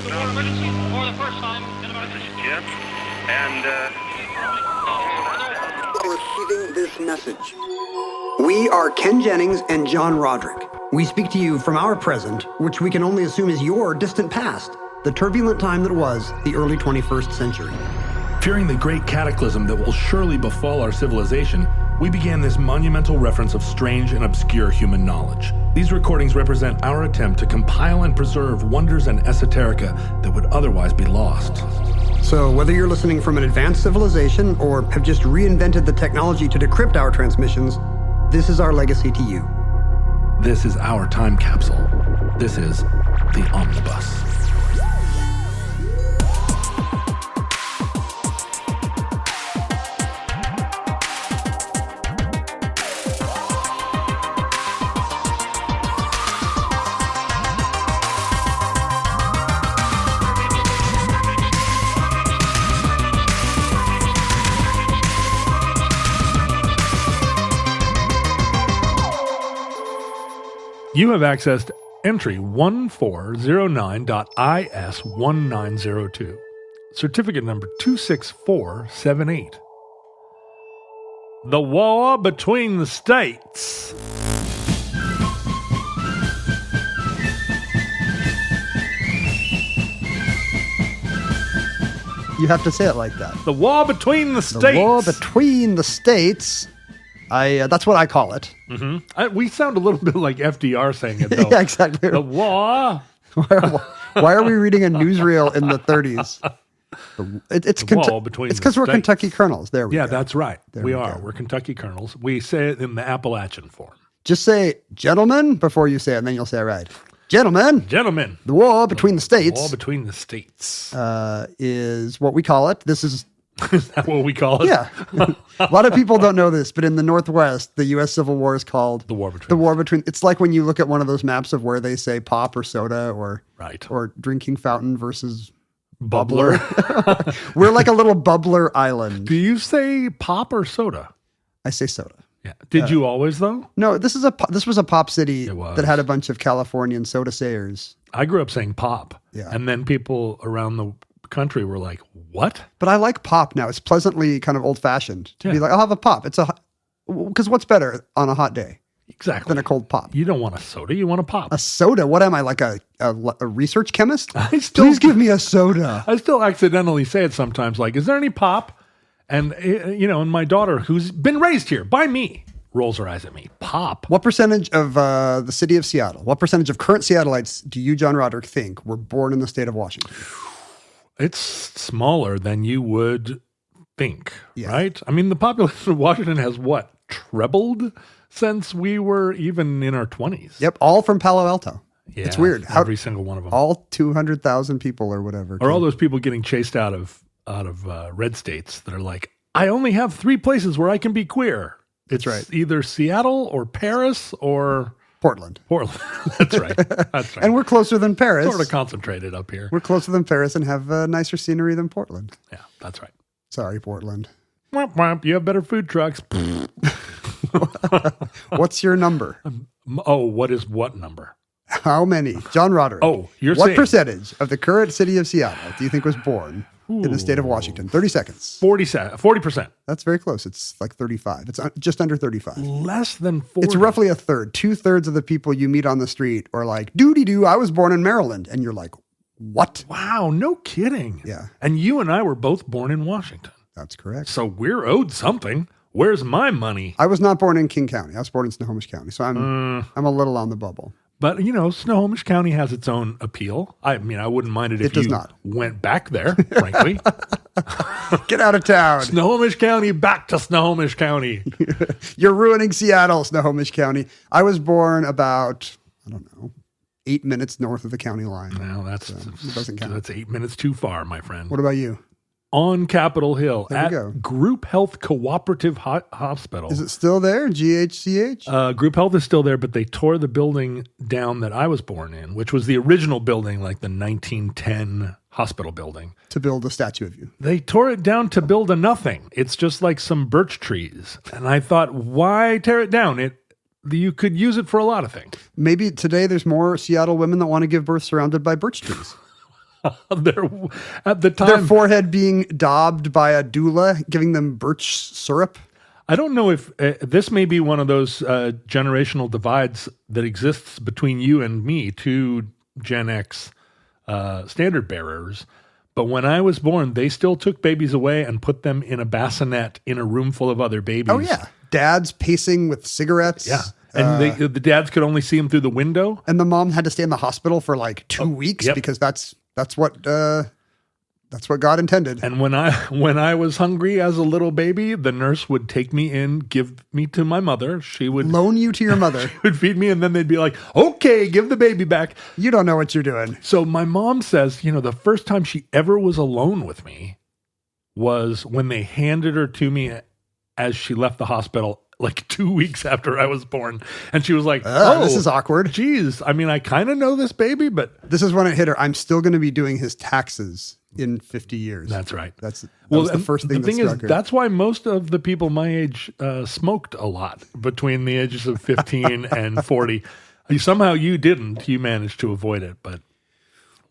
emergency for the first time in about... This is Jim, and, Receiving this message. We are Ken Jennings and John Roderick. We speak to you from our present, which we can only assume is your distant past, the turbulent time that was the early 21st century. Fearing the great cataclysm that will surely befall our civilization, we began this monumental reference of strange and obscure human knowledge. These recordings represent our attempt to compile and preserve wonders and esoterica that would otherwise be lost. So whether you're listening from an advanced civilization or have just reinvented the technology to decrypt our transmissions, this is our legacy to you. This is our time capsule. This is the Omnibus. You have accessed entry 1409.IS1902, certificate number 26478. The war between the states. You have to say it like that. The war between the states. The war between the states. That's what I call it. Mm-hmm. We sound a little bit like FDR saying it, though. Yeah, exactly. The war. Why are we reading a newsreel in the 30s? It's because we're Kentucky Colonels. There we go. Yeah, that's right. We are. Go. We're Kentucky Colonels. We say it in the Appalachian form. Just say gentlemen before you say it, and then you'll say it right. Gentlemen. Gentlemen. The war between the states. The war between the states. Is what we call it. This is... Is that what we call it? Yeah. A lot of people don't know this, but in the Northwest, the U.S. Civil War is called the war between. The war between. It's like when you look at one of those maps of where they say pop or soda or drinking fountain versus bubbler. We're like a little bubbler island. Do you say pop or soda? I say soda. Yeah. Did you always though? No. This was a pop city that had a bunch of Californian soda sayers. I grew up saying pop. Yeah. And then people around the country were like, what? But I like pop now. It's pleasantly kind of old-fashioned to be like, I'll have a pop. Because what's better on a hot day? Exactly. Than a cold pop. You don't want a soda. You want a pop. A soda? What am I, like a research chemist? Please give me a soda. I still accidentally say it sometimes, like, is there any pop? And, and my daughter, who's been raised here by me, rolls her eyes at me. Pop. What percentage of the city of Seattle, what percentage of current Seattleites do you, John Roderick, think were born in the state of Washington? It's smaller than you would think, right? I mean, the population of Washington has trebled since we were even in our 20s. Yep, all from Palo Alto. Yeah, it's weird. Every single one of them. All 200,000 people or whatever. Or all those people getting chased out of red states that are like, I only have 3 places where I can be queer. It's right. Either Seattle or Paris or... Portland. That's right. That's right. And we're closer than Paris. Sort of concentrated up here. We're closer than Paris and have nicer scenery than Portland. Yeah, that's right. Sorry, Portland. Womp, womp. You have better food trucks. What's your number? What is what number? How many? John Roderick. What percentage of the current city of Seattle do you think was born in the state of Washington? 30 seconds. 40%. That's very close. It's like 35. It's just under 35. Less than 40. It's roughly a third. 2/3 of the people you meet on the street are like, doo-dee-doo, I was born in Maryland. And you're like, what? Wow, no kidding. Yeah. And you and I were both born in Washington. That's correct. So we're owed something. Where's my money? I was not born in King County. I was born in Snohomish County. So I'm a little on the bubble. But, Snohomish County has its own appeal. I mean, I wouldn't mind it if you went back there, frankly. Get out of town. Snohomish County, back to Snohomish County. You're ruining Seattle, Snohomish County. I was born about, 8 minutes north of the county line. No, it doesn't count. That's 8 minutes too far, my friend. What about you? On Capitol Hill at Group Health Cooperative Hospital. Is it still there? GHCH? Group Health is still there, but they tore the building down that I was born in, which was the original building, like the 1910 hospital building. To build a statue of you. They tore it down to build a nothing. It's just like some birch trees. And I thought, why tear it down? You could use it for a lot of things. Maybe today there's more Seattle women that want to give birth surrounded by birch trees. At the time, Their forehead being daubed by a doula, giving them birch syrup. I don't know if this may be one of those generational divides that exists between you and me, two Gen X standard bearers. But when I was born, they still took babies away and put them in a bassinet in a room full of other babies. Oh, yeah. Dads pacing with cigarettes. Yeah. And the dads could only see them through the window. And the mom had to stay in the hospital for like 2 weeks because that's what God intended. And when I was hungry as a little baby, the nurse would take me in, give me to my mother. She would loan you to your mother. She would feed me, and then they'd be like, "Okay, give the baby back." You don't know what you're doing. So my mom says, the first time she ever was alone with me was when they handed her to me as she left the hospital, like 2 weeks after I was born. And she was like, "Oh, this is awkward." Geez, I mean, I kind of know this baby, but this is when it hit her. I'm still going to be doing his taxes in 50 years. That's right. That was the first thing. The thing is, that's why most of the people my age smoked a lot between the ages of 15 and 40. Somehow you didn't. You managed to avoid it, but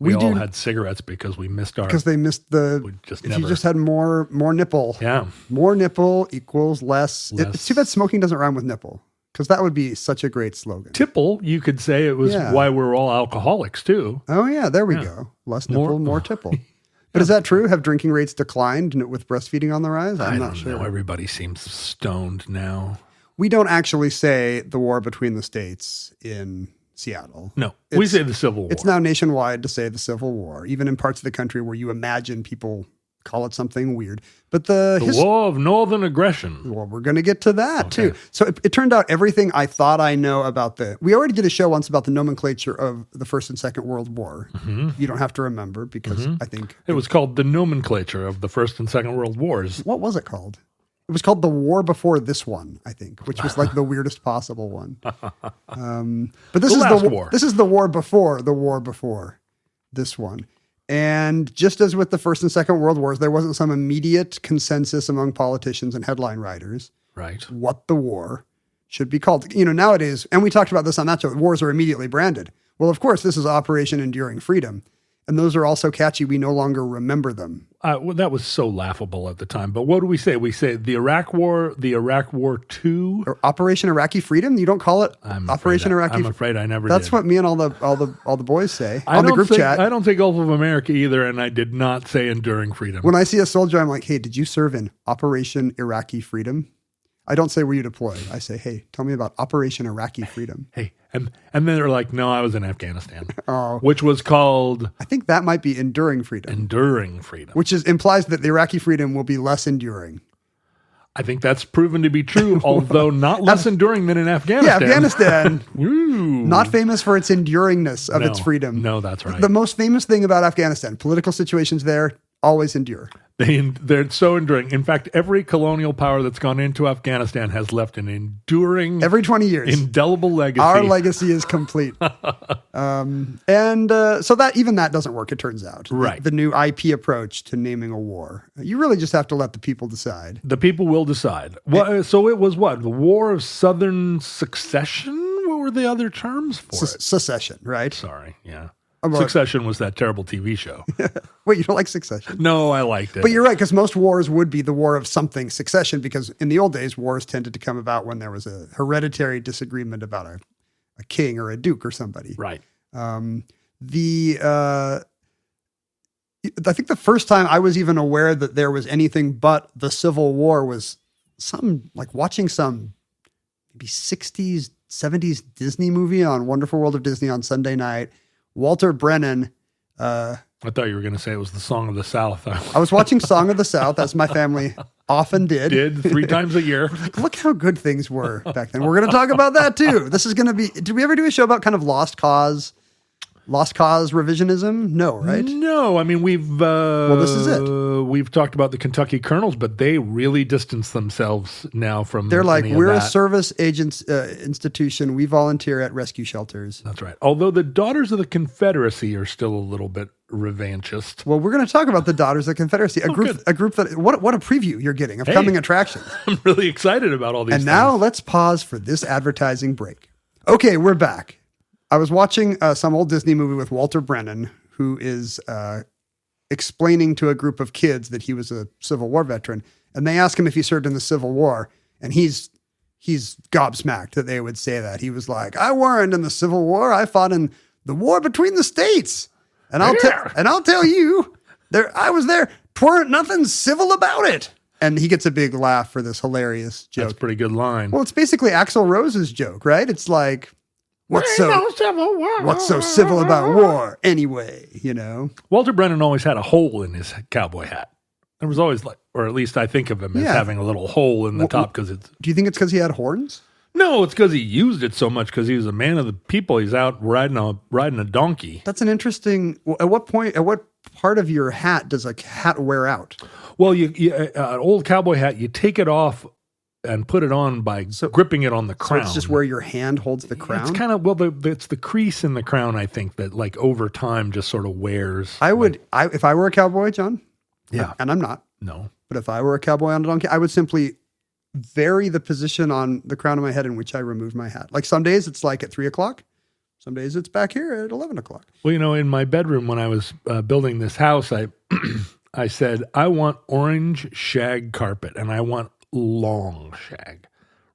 we all had cigarettes because we missed our. Because they missed the. You just had more nipple. Yeah. More nipple equals less. It's too bad smoking doesn't rhyme with nipple. Because that would be such a great slogan. Tipple, you could say it was why we're all alcoholics too. Oh yeah, there we go. Less nipple, more tipple. But is that true? Have drinking rates declined with breastfeeding on the rise? I'm not sure. Know. Everybody seems stoned now. We don't actually say the war between the states in Seattle. No, we say the Civil War. It's now nationwide to say the Civil War, even in parts of the country where you imagine people call it something weird. But the War of Northern Aggression. Well, we're going to get to that too. So it turned out everything I thought I know about we already did a show once about the nomenclature of the First and Second World War. Mm-hmm. You don't have to remember because I think it was called the nomenclature of the First and Second World Wars. What was it called? It was called the war before this one, I think, which was like the weirdest possible one. But this is the war. This is the war before this one. And just as with the First and Second World Wars, there wasn't some immediate consensus among politicians and headline writers, right? What the war should be called. Nowadays, and we talked about this on that show, wars are immediately branded. Well, of course, this is Operation Enduring Freedom. And those are all so catchy, we no longer remember them. Well, that was so laughable at the time. But what do we say? We say the Iraq War, the Iraq War II, or Operation Iraqi Freedom. You don't call it Operation Iraqi. I'm afraid I never. That's did. what me and all the boys say on the group chat. I don't say Gulf of America either, and I did not say Enduring Freedom. When I see a soldier, I'm like, "Hey, did you serve in Operation Iraqi Freedom?" I don't say, "Were you deployed?" I say, "Hey, tell me about Operation Iraqi Freedom." Hey, and then they're like, "No, I was in Afghanistan." Which was called. I think that might be Enduring Freedom. Enduring Freedom, which implies that the Iraqi freedom will be less enduring. I think that's proven to be true, although not less enduring than in Afghanistan. Yeah, Afghanistan, not famous for its enduringness of its freedom. No, that's right. The most famous thing about Afghanistan, political situations there always endure. They're so enduring. In fact, every colonial power that's gone into Afghanistan has left an enduring, every 20 years, indelible legacy. Our legacy is complete. So that doesn't work, it turns out. Right. The new IP approach to naming a war. You really just have to let the people decide. The people will decide. So it was what? The War of Southern Succession? What were the other terms for it? Secession, right? Sorry, yeah. Succession was that terrible TV show. Wait, you don't like Succession? No, I liked it. But you're right, because most wars would be the war of something, succession, because in the old days, wars tended to come about when there was a hereditary disagreement about a king or a duke or somebody. Right. I think the first time I was even aware that there was anything but the Civil War was watching some maybe 60s, 70s Disney movie on Wonderful World of Disney on Sunday night. Walter Brennan. I thought you were going to say it was the Song of the South. I was watching Song of the South, as my family often did. Did 3 times a year. Look how good things were back then. We're going to talk about that too. This is going to be, did we ever do a show about kind of lost cause revisionism? No, right? No, I mean, this is it. We've talked about the Kentucky Colonels, but they really distance themselves now from. They're like, we're a service agents institution. We volunteer at rescue shelters. That's right. Although the Daughters of the Confederacy are still a little bit revanchist. Well, we're going to talk about the Daughters of the Confederacy, a group that what a preview you're getting of coming attractions. I'm really excited about all these. And now let's pause for this advertising break. Okay, we're back. I was watching some old Disney movie with Walter Brennan, who is explaining to a group of kids that he was a Civil War veteran. And they ask him if he served in the Civil War. And he's gobsmacked that they would say that. He was like, I weren't in the Civil War. I fought in the war between the states. And I'll tell you, I was there. 'Tweren't nothing civil about it. And he gets a big laugh for this hilarious joke. That's a pretty good line. Well, it's basically Axl Rose's joke, right? It's like, what's so civil about war anyway, you know? Walter Brennan always had a hole in his cowboy hat. There was always or at least I think of him as having a little hole in the top because it's... Do you think it's because he had horns? No, it's because he used it so much because he was a man of the people. He's out riding a donkey. That's an interesting... At what part of your hat does a hat wear out? Well, an old cowboy hat, you take it off and put it on by gripping it on the crown. So it's just where your hand holds the crown? It's kind of, it's the crease in the crown, I think, that like over time just sort of wears. If I were a cowboy, John, and I'm not. No. But if I were a cowboy on a donkey, I would simply vary the position on the crown of my head in which I remove my hat. Like some days it's like at 3:00. Some days it's back here at 11:00. Well, in my bedroom when I was building this house, I said, I want orange shag carpet and I want long shag.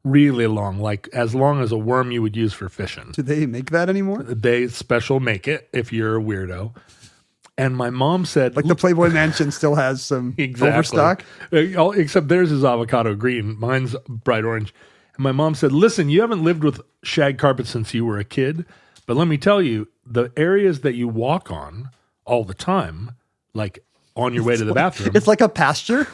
Really long, like as long as a worm you would use for fishing. Do they make that anymore? They special make it if you're a weirdo. And my mom said... Like the Playboy Mansion still has some overstock? Except theirs is avocado green. Mine's bright orange. And my mom said, listen, you haven't lived with shag carpet since you were a kid. But let me tell you, the areas that you walk on all the time, like on your way to the bathroom... It's like a pasture?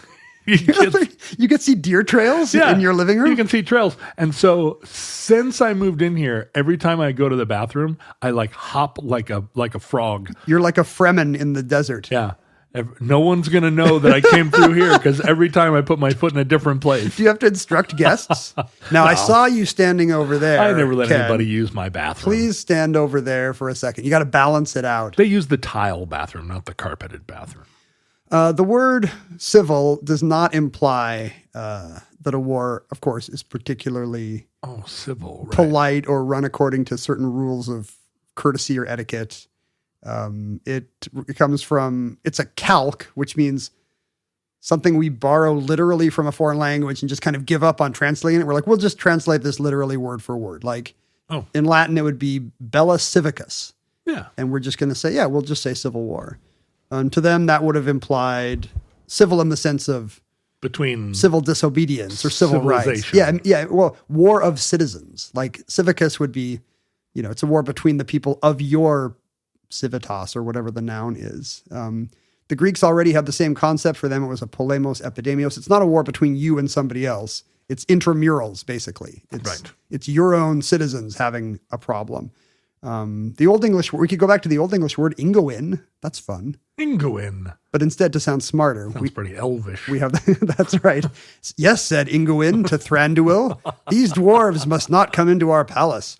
You can see deer trails in your living room? You can see trails. And so since I moved in here, every time I go to the bathroom, I like hop like a frog. You're like a Fremen in the desert. Yeah. No one's going to know that I came through here because every time I put my foot in a different place. Do you have to instruct guests? Now, I saw you standing over there. I never let anybody use my bathroom. Please stand over there for a second. You got to balance it out. They use the tile bathroom, not the carpeted bathroom. The word civil does not imply that a war, of course, is particularly civil, right. polite or run according to certain rules of courtesy or etiquette. It comes from, it's a calque, which means something we borrow literally from a foreign language and just kind of give up on translating it. We're like, we'll just translate this literally word for word. Like in Latin, it would be bella civicus. Yeah. And we're just going to say, we'll just say civil war. To them, that would have implied civil in the sense of between civil disobedience or civil rights. Yeah. Well, war of citizens. Like civicus would be, it's a war between the people of your civitas or whatever the noun is. The Greeks already had the same concept. For them, it was a polemos epidemios. It's not a war between you and somebody else. It's intramurals, basically. It's your own citizens having a problem. The Old English, we could go back to the Old English word ingoin. That's fun. Ingoin. But instead, to sound smarter. Sounds pretty elvish. We have, that's right. Yes, said Ingoin to Thranduil, these dwarves must not come into our palace.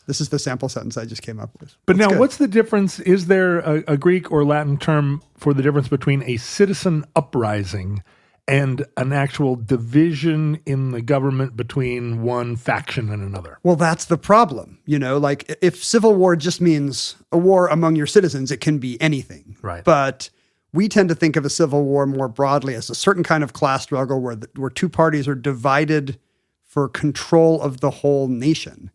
This is the sample sentence I just came up with. But now, what's the difference? Is there a Greek or Latin term for the difference between a citizen uprising and an actual division in the government between one faction and another? Well, that's the problem. Like if civil war just means a war among your citizens, it can be anything. Right. But we tend to think of a civil war more broadly as a certain kind of class struggle where two parties are divided for control of the whole nation.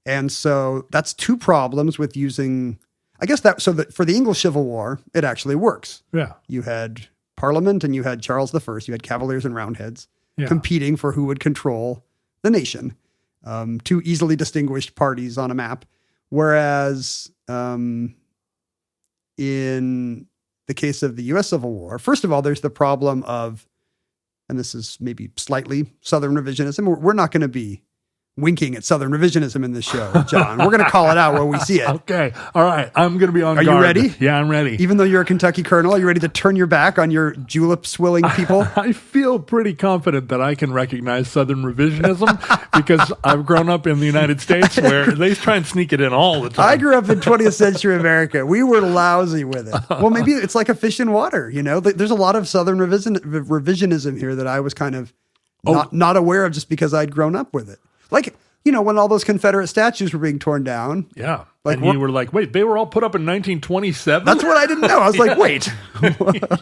And so that's two problems with using, I guess that for the English Civil War, it actually works. Yeah. You had Parliament and you had Charles I. You had Cavaliers and Roundheads competing for who would control the nation. Two easily distinguished parties on a map. Whereas in the case of the U.S. Civil War, first of all, there's the problem of, and this is maybe slightly Southern revisionism. We're not going to be winking at Southern revisionism in this show, John. We're going to call it out where we see it. Okay. All right. I'm going to be on guard. Are you ready? Yeah, I'm ready. Even though you're a Kentucky colonel, are you ready to turn your back on your julep-swilling people? I feel pretty confident that I can recognize Southern revisionism because I've grown up in the United States where they try and sneak it in all the time. I grew up in 20th century America. We were lousy with it. Well, maybe it's like a fish in water, There's a lot of Southern revisionism here that I was kind of not aware of just because I'd grown up with it. Like, when all those Confederate statues were being torn down. Yeah. Like, and you were like, wait, they were all put up in 1927? That's what I didn't know. I was like, wait.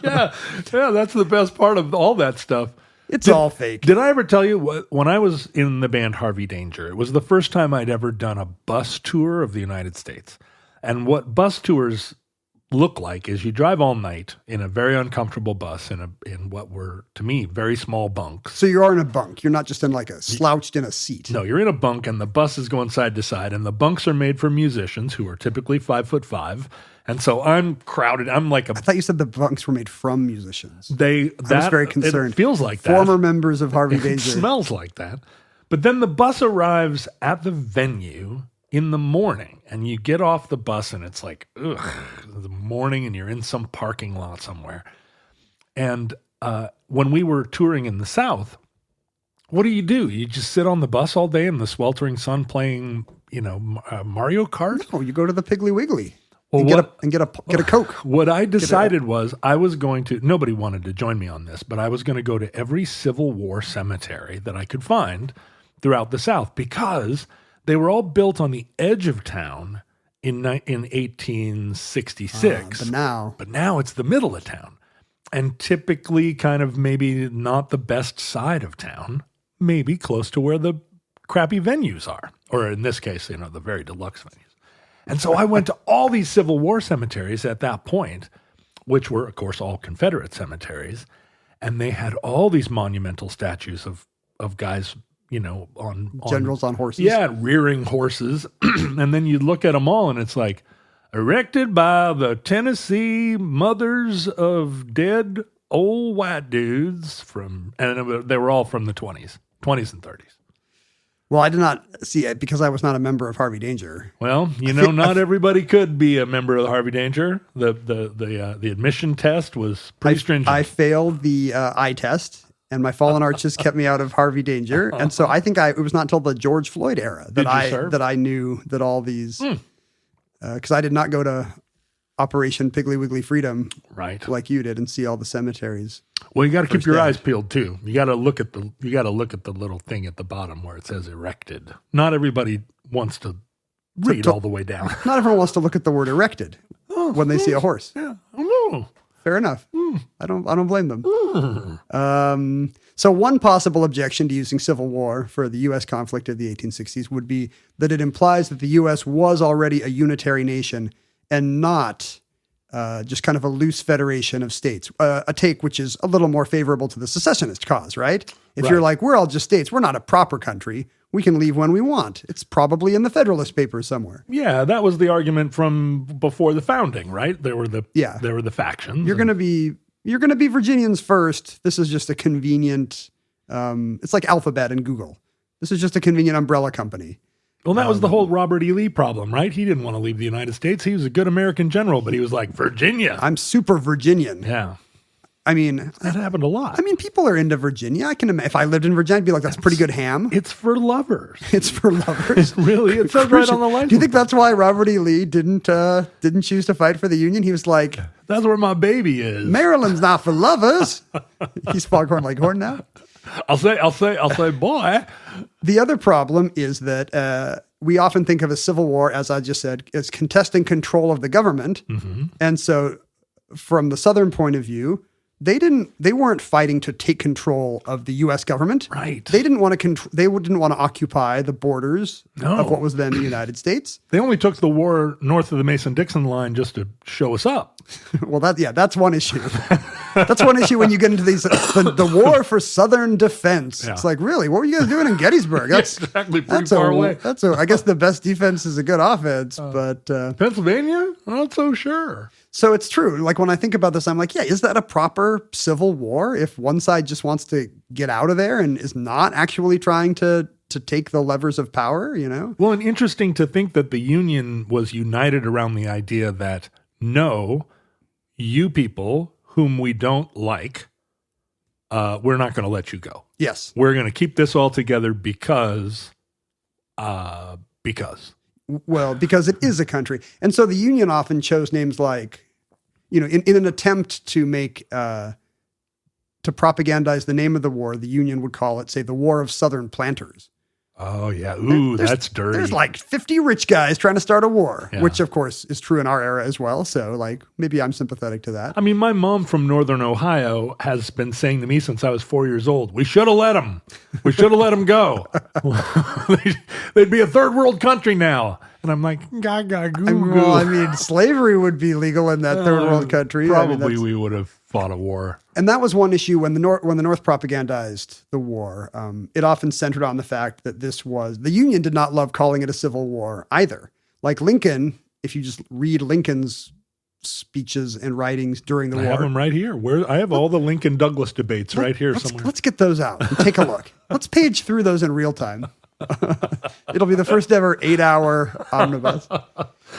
yeah, that's the best part of all that stuff. It's all fake. Did I ever tell you, when I was in the band Harvey Danger, it was the first time I'd ever done a bus tour of the United States. And what bus tours look like is you drive all night in a very uncomfortable bus in what were, to me, very small bunks. So you are in a bunk. You're not just in like a slouched in a seat. No, you're in a bunk and the bus is going side to side, and the bunks are made for musicians who are typically 5'5". And so I'm crowded. I'm like I thought you said the bunks were made from musicians. I was very concerned. It feels like that. Former members of Harvey Danger. It smells like that. But then the bus arrives at the venue in the morning, and you get off the bus, and it's like, ugh, the morning, and you're in some parking lot somewhere. And when we were touring in the South, what do? You just sit on the bus all day in the sweltering sun playing, Mario Kart? No, you go to the Piggly Wiggly. Well, get a Coke. What I decided was I was going to, nobody wanted to join me on this, but I was going to go to every Civil War cemetery that I could find throughout the South, because they were all built on the edge of town in 1866. But now it's the middle of town, and typically kind of maybe not the best side of town, maybe close to where the crappy venues are, or in this case, the very deluxe venues. And so I went to all these Civil War cemeteries at that point, which were, of course, all Confederate cemeteries. And they had all these monumental statues of guys, on generals on horses. Yeah, rearing horses. And then you look at them all and it's like, erected by the Tennessee mothers of dead old white dudes and they were all from the 20s and 30s. Well, I did not see it because I was not a member of Harvey Danger. Well, not everybody could be a member of the Harvey Danger. The admission test was pretty stringent. I failed the eye test, and my fallen arches kept me out of Harvey Danger. And so I think it was not until the George Floyd era that I knew that all these, because I did not go to Operation Piggly Wiggly Freedom, right, like you did, and see all the cemeteries. Well, you got to keep your eyes peeled too. You got to look at the little thing at the bottom where it says erected. Not everybody wants to read all the way down. Not everyone wants to look at the word erected when they see a horse. Yeah, I Fair enough. I don't blame them. So one possible objection to using Civil War for the U.S. conflict of the 1860s would be that it implies that the U.S. was already a unitary nation and not just kind of a loose federation of states, a take which is a little more favorable to the secessionist cause, right? If you're like, we're all just states, we're not a proper country, we can leave when we want. It's probably in the Federalist Papers somewhere. Yeah, that was the argument from before the founding, right? There were the factions. You're going to be Virginians first. This is just a convenient. It's like Alphabet and Google. This is just a convenient umbrella company. Well, that was the whole Robert E. Lee problem, right? He didn't want to leave the United States. He was a good American general, but he was like, Virginia. I'm super Virginian. Yeah. I mean, that happened a lot. I mean, people are into Virginia. I can imagine if I lived in Virginia, I'd be like, that's pretty good ham. It's for lovers. It's for lovers. Really? It says right on the license. Do you think that's why Robert E. Lee didn't choose to fight for the Union? He was like, that's where my baby is. Maryland's not for lovers. He's Foghorn Leghorn now. I'll say, boy. The other problem is that we often think of a civil war, as I just said, as contesting control of the government. Mm-hmm. And so from the Southern point of view, they weren't fighting to take control of the U.S. government. Right. They didn't want to occupy the borders of what was then the United States. They only took the war north of the Mason-Dixon line just to show us up. Well, that's one issue. That's one issue when you get into these, the war for Southern defense. Yeah. It's like, really, what were you guys doing in Gettysburg? That's exactly pretty far away. I guess the best defense is a good offense, but Pennsylvania? Not so sure. So it's true. Like when I think about this, I'm like, yeah, is that a proper civil war if one side just wants to get out of there and is not actually trying to take the levers of power, Well, and interesting to think that the Union was united around the idea that, no, you people whom we don't like, we're not going to let you go. Yes. We're going to keep this all together because. Well, because it is a country. And so the Union often chose names like, in an attempt to make, to propagandize the name of the war, the Union would call it, say, the War of Southern Planters. Oh, yeah. Ooh, that's dirty. There's like 50 rich guys trying to start a war, which of course is true in our era as well. So like maybe I'm sympathetic to that. I mean, my mom from Northern Ohio has been saying to me since I was 4 years old, we should have let them. We should have let them go. They'd be a third world country now. And I'm like, gaga goo goo. Well, I mean, slavery would be legal in that third world country. Probably we would have fought a war. And that was one issue when the North propagandized the war. It often centered on the fact that the Union did not love calling it a civil war either. Like Lincoln, if you just read Lincoln's speeches and writings during the war. I have them right here. I have all the Lincoln Douglas debates right here somewhere. Let's get those out and take a look. Let's page through those in real time. It'll be the first ever 8-hour omnibus.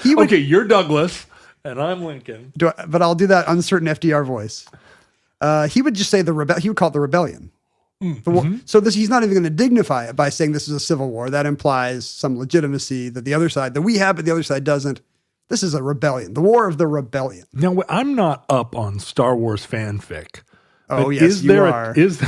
Okay, you're Douglas and I'm Lincoln. But I'll do that uncertain FDR voice. He would just say he would call it the rebellion. Mm-hmm. So he's not even going to dignify it by saying this is a civil war. That implies some legitimacy that the other side, that we have, but the other side doesn't. This is a rebellion, the war of the rebellion. Now, I'm not up on Star Wars fanfic. Oh, yes, you are. Is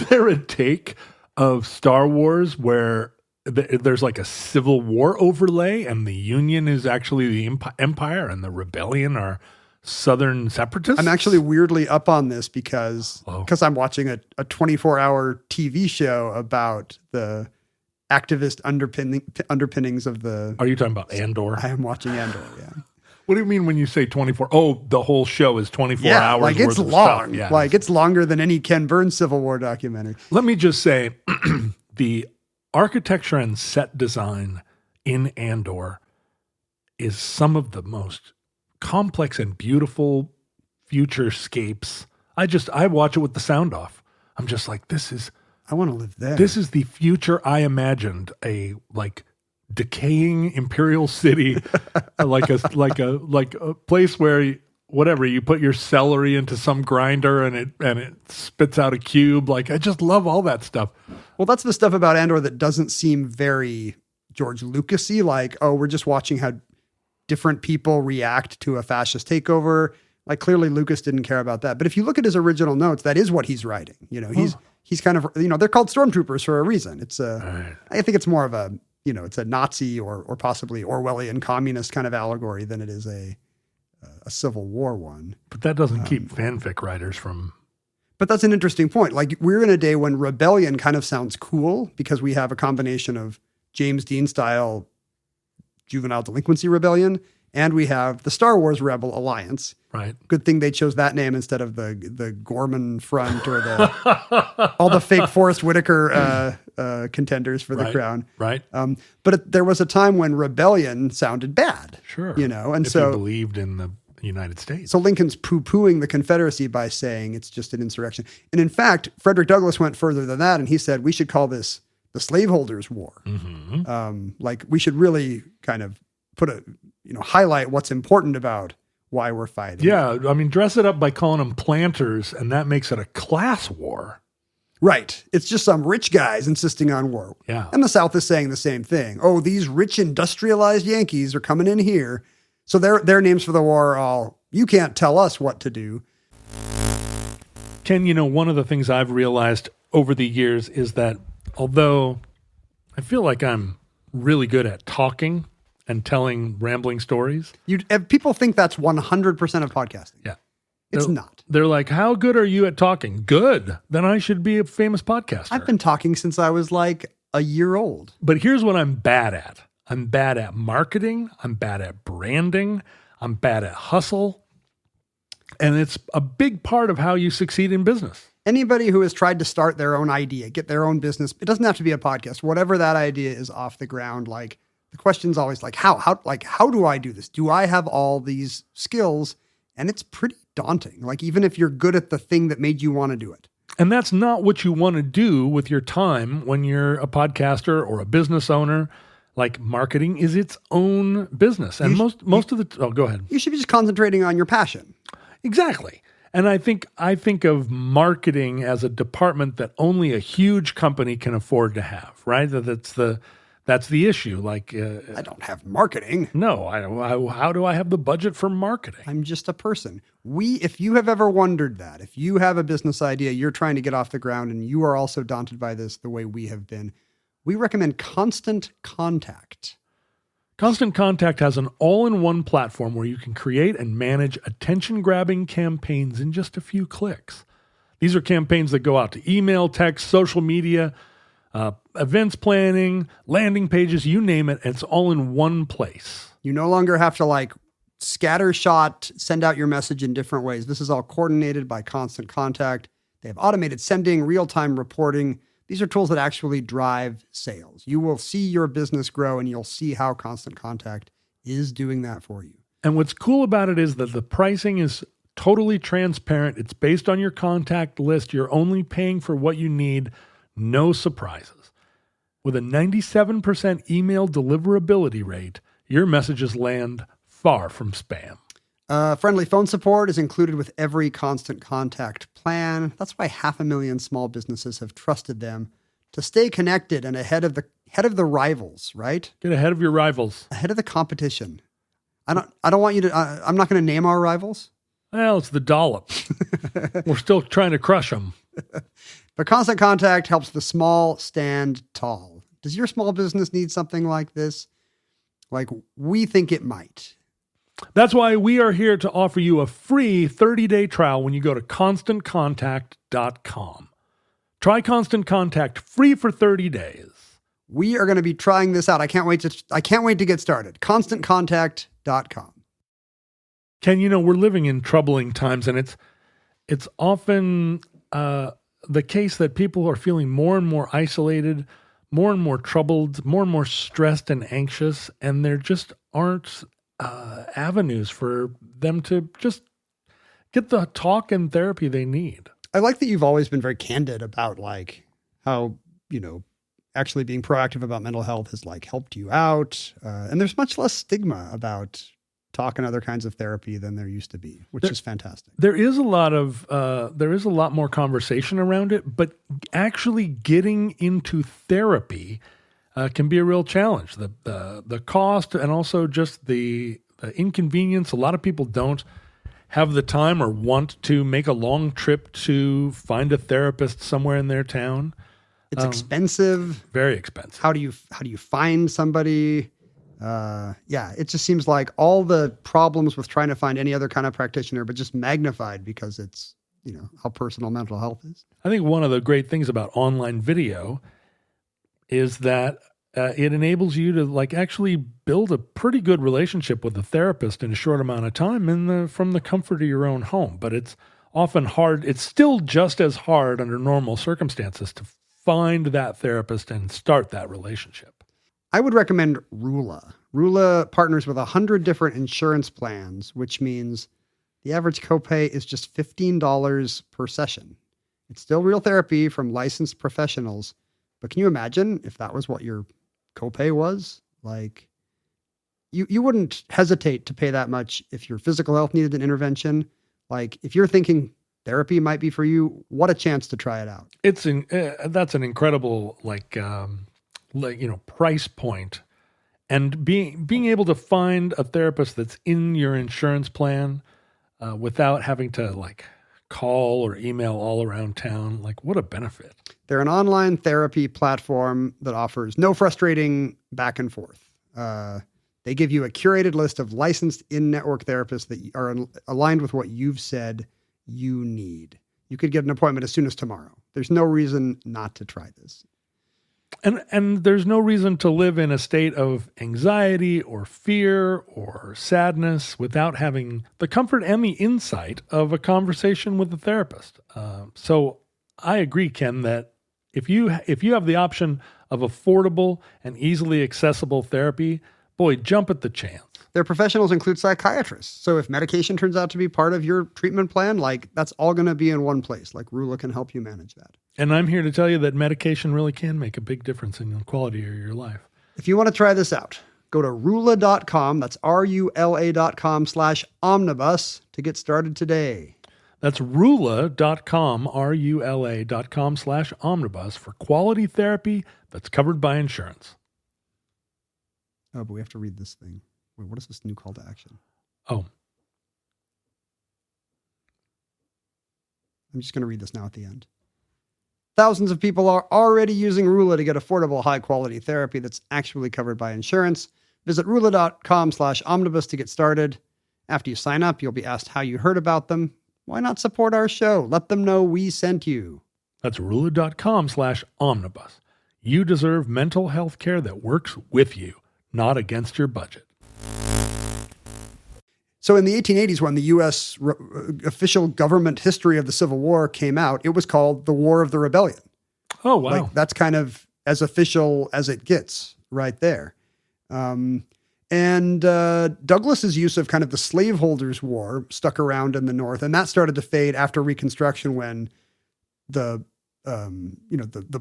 there a take of Star Wars where there's like a civil war overlay and the Union is actually the empire and the rebellion are Southern separatists? I'm actually weirdly up on this because I'm watching a 24-hour TV show about the activist underpinnings of the... Are you talking about Andor? I am watching Andor, yeah. What do you mean when you say 24? Oh, the whole show is 24 hours like worth it's of long. stuff. Yeah, like it's longer than any Ken Burns Civil War documentary. Let me just say, the architecture and set design in Andor is some of the most complex and beautiful futurescapes. I watch it with the sound off. I'm just like, I want to live there. This is the future I imagined, a like decaying imperial city, like a place where you put your celery into some grinder and it spits out a cube. Like, I just love all that stuff. Well, that's the stuff about Andor that doesn't seem very George Lucas-y. Like, oh, we're just watching how different people react to a fascist takeover. Like, clearly Lucas didn't care about that. But if you look at his original notes, that is what he's writing. You know, he's kind of, they're called stormtroopers for a reason. I think it's more of a, it's a Nazi or possibly Orwellian communist kind of allegory than it is a Civil War one. But that doesn't keep fanfic writers from... But that's an interesting point. Like, we're in a day when rebellion kind of sounds cool because we have a combination of James Dean style juvenile delinquency rebellion, and we have the Star Wars Rebel Alliance. Right. Good thing they chose that name instead of the Gorman Front or all the fake Forrest Whitaker contenders for the crown. Right. But there was a time when rebellion sounded bad. Sure. And if so you believed in the United States. So Lincoln's poo-pooing the Confederacy by saying it's just an insurrection. And in fact, Frederick Douglass went further than that, and he said we should call this the slaveholders' war. Mm-hmm. Like, we should really kind of highlight what's important about why we're fighting. Yeah, I mean, dress it up by calling them planters, and that makes it a class war. Right. It's just some rich guys insisting on war. Yeah. And the South is saying the same thing. Oh, these rich industrialized Yankees are coming in here. So their names for the war are all, you can't tell us what to do. Ken, one of the things I've realized over the years is that although I feel like I'm really good at talking and telling rambling stories. People think that's 100% of podcasting. Yeah. It's not. They're like, how good are you at talking? Good. Then I should be a famous podcaster. I've been talking since I was like a year old. But here's what I'm bad at. I'm bad at marketing. I'm bad at branding. I'm bad at hustle. And it's a big part of how you succeed in business. Anybody who has tried to start their own idea, get their own business, it doesn't have to be a podcast. Whatever that idea is off the ground, like, the question's always like, how do I do this? Do I have all these skills? And it's pretty daunting. Like, even if you're good at the thing that made you want to do it. And that's not what you want to do with your time when you're a podcaster or a business owner. Like, marketing is its own business. And go ahead. You should be just concentrating on your passion. Exactly. And I think of marketing as a department that only a huge company can afford to have, right? That's the issue. Like, I don't have marketing. No, how do I have the budget for marketing? I'm just a person. If you have ever wondered that, if you have a business idea, you're trying to get off the ground and you are also daunted by this the way we have been, We recommend Constant Contact. Constant Contact has an all-in-one platform where you can create and manage attention-grabbing campaigns in just a few clicks. These are campaigns that go out to email, text, social media, events planning, landing pages, you name it. It's all in one place. You no longer have to scattershot, send out your message in different ways. This is all coordinated by Constant Contact. They have automated sending, real-time reporting. These are tools that actually drive sales. You will see your business grow, and you'll see how Constant Contact is doing that for you. And what's cool about it is that the pricing is totally transparent. It's based on your contact list. You're only paying for what you need. No surprises. With a 97% email deliverability rate, your messages land far from spam. Friendly phone support is included with every Constant Contact plan. That's why 500,000 small businesses have trusted them to stay connected and ahead of the rivals, right? Get ahead of your rivals. Ahead of the competition. I don't want you to, I'm not going to name our rivals. Well, it's the dollops. We're still trying to crush them. But Constant Contact helps the small stand tall. Does your small business need something like this? We think it might. That's why we are here to offer you a free 30-day trial when you go to ConstantContact.com. Try Constant Contact free for 30 days. We are going to be trying this out. I can't wait to get started. ConstantContact.com. Ken, we're living in troubling times, and it's often the case that people are feeling more and more isolated, more and more troubled, more and more stressed and anxious, and there just aren't avenues for them to just get the talk and therapy they need. I like that you've always been very candid about how, actually being proactive about mental health has helped you out. And there's much less stigma about talk and other kinds of therapy than there used to be, which is fantastic. There is a lot more conversation around it, but actually getting into therapy can be a real challenge. The cost and also just the inconvenience. A lot of people don't have the time or want to make a long trip to find a therapist somewhere in their town. It's expensive. Very expensive. How do you find somebody? It just seems like all the problems with trying to find any other kind of practitioner, but just magnified because it's, how personal mental health is. I think one of the great things about online video is that it enables you to actually build a pretty good relationship with a therapist in a short amount of time from the comfort of your own home. But it's often hard. It's still just as hard under normal circumstances to find that therapist and start that relationship. I would recommend Rula. Rula partners with 100 different insurance plans, which means the average copay is just $15 per session. It's still real therapy from licensed professionals, but can you imagine if that was what your copay was? You wouldn't hesitate to pay that much if your physical health needed an intervention. If you're thinking therapy might be for you, what a chance to try it out. That's an incredible price point, and being able to find a therapist that's in your insurance plan without having to call or email all around town, what a benefit. They're an online therapy platform that offers no frustrating back and forth. They give you a curated list of licensed in-network therapists that are aligned with what you've said you need. You could get an appointment as soon as tomorrow. There's no reason not to try this. And there's no reason to live in a state of anxiety or fear or sadness without having the comfort and the insight of a conversation with a therapist. So I agree, Ken, that if you have the option of affordable and easily accessible therapy, boy, jump at the chance. Their professionals include psychiatrists. So if medication turns out to be part of your treatment plan, that's all going to be in one place. Rula can help you manage that. And I'm here to tell you that medication really can make a big difference in the quality of your life. If you want to try this out, go to Rula.com. That's RULA.com/omnibus to get started today. That's Rula.com, RULA.com/omnibus for quality therapy that's covered by insurance. Oh, but we have to read this thing. Wait, what is this new call to action? Oh. I'm just going to read this now at the end. Thousands of people are already using Rula to get affordable, high-quality therapy that's actually covered by insurance. Visit Rula.com/omnibus to get started. After you sign up, you'll be asked how you heard about them. Why not support our show? Let them know we sent you. That's Rula.com/omnibus. You deserve mental health care that works with you, not against your budget. So in the 1880s, when the U.S. Official government history of the Civil War came out, it was called the War of the Rebellion. Oh, wow. Like, that's kind of as official as it gets right there. Douglas's use of kind of the slaveholders' war stuck around in the North, and that started to fade after Reconstruction when the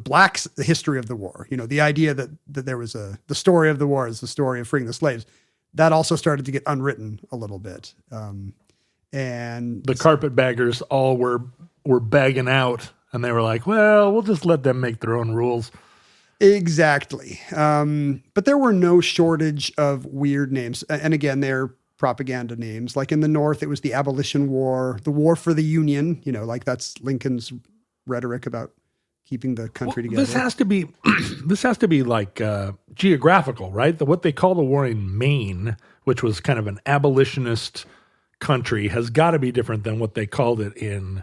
blacks' history of the war, the idea that there was the story of the war is the story of freeing the slaves. That also started to get unwritten a little bit. And the carpetbaggers all were bagging out, and they were like, well, we'll just let them make their own rules. Exactly. But there were no shortage of weird names. And again, they're propaganda names. Like in the North, it was the Abolition War, the War for the Union, like that's Lincoln's rhetoric about keeping the country together. This has to be like geographical, right? What they call the war in Maine, which was kind of an abolitionist country, has got to be different than what they called it in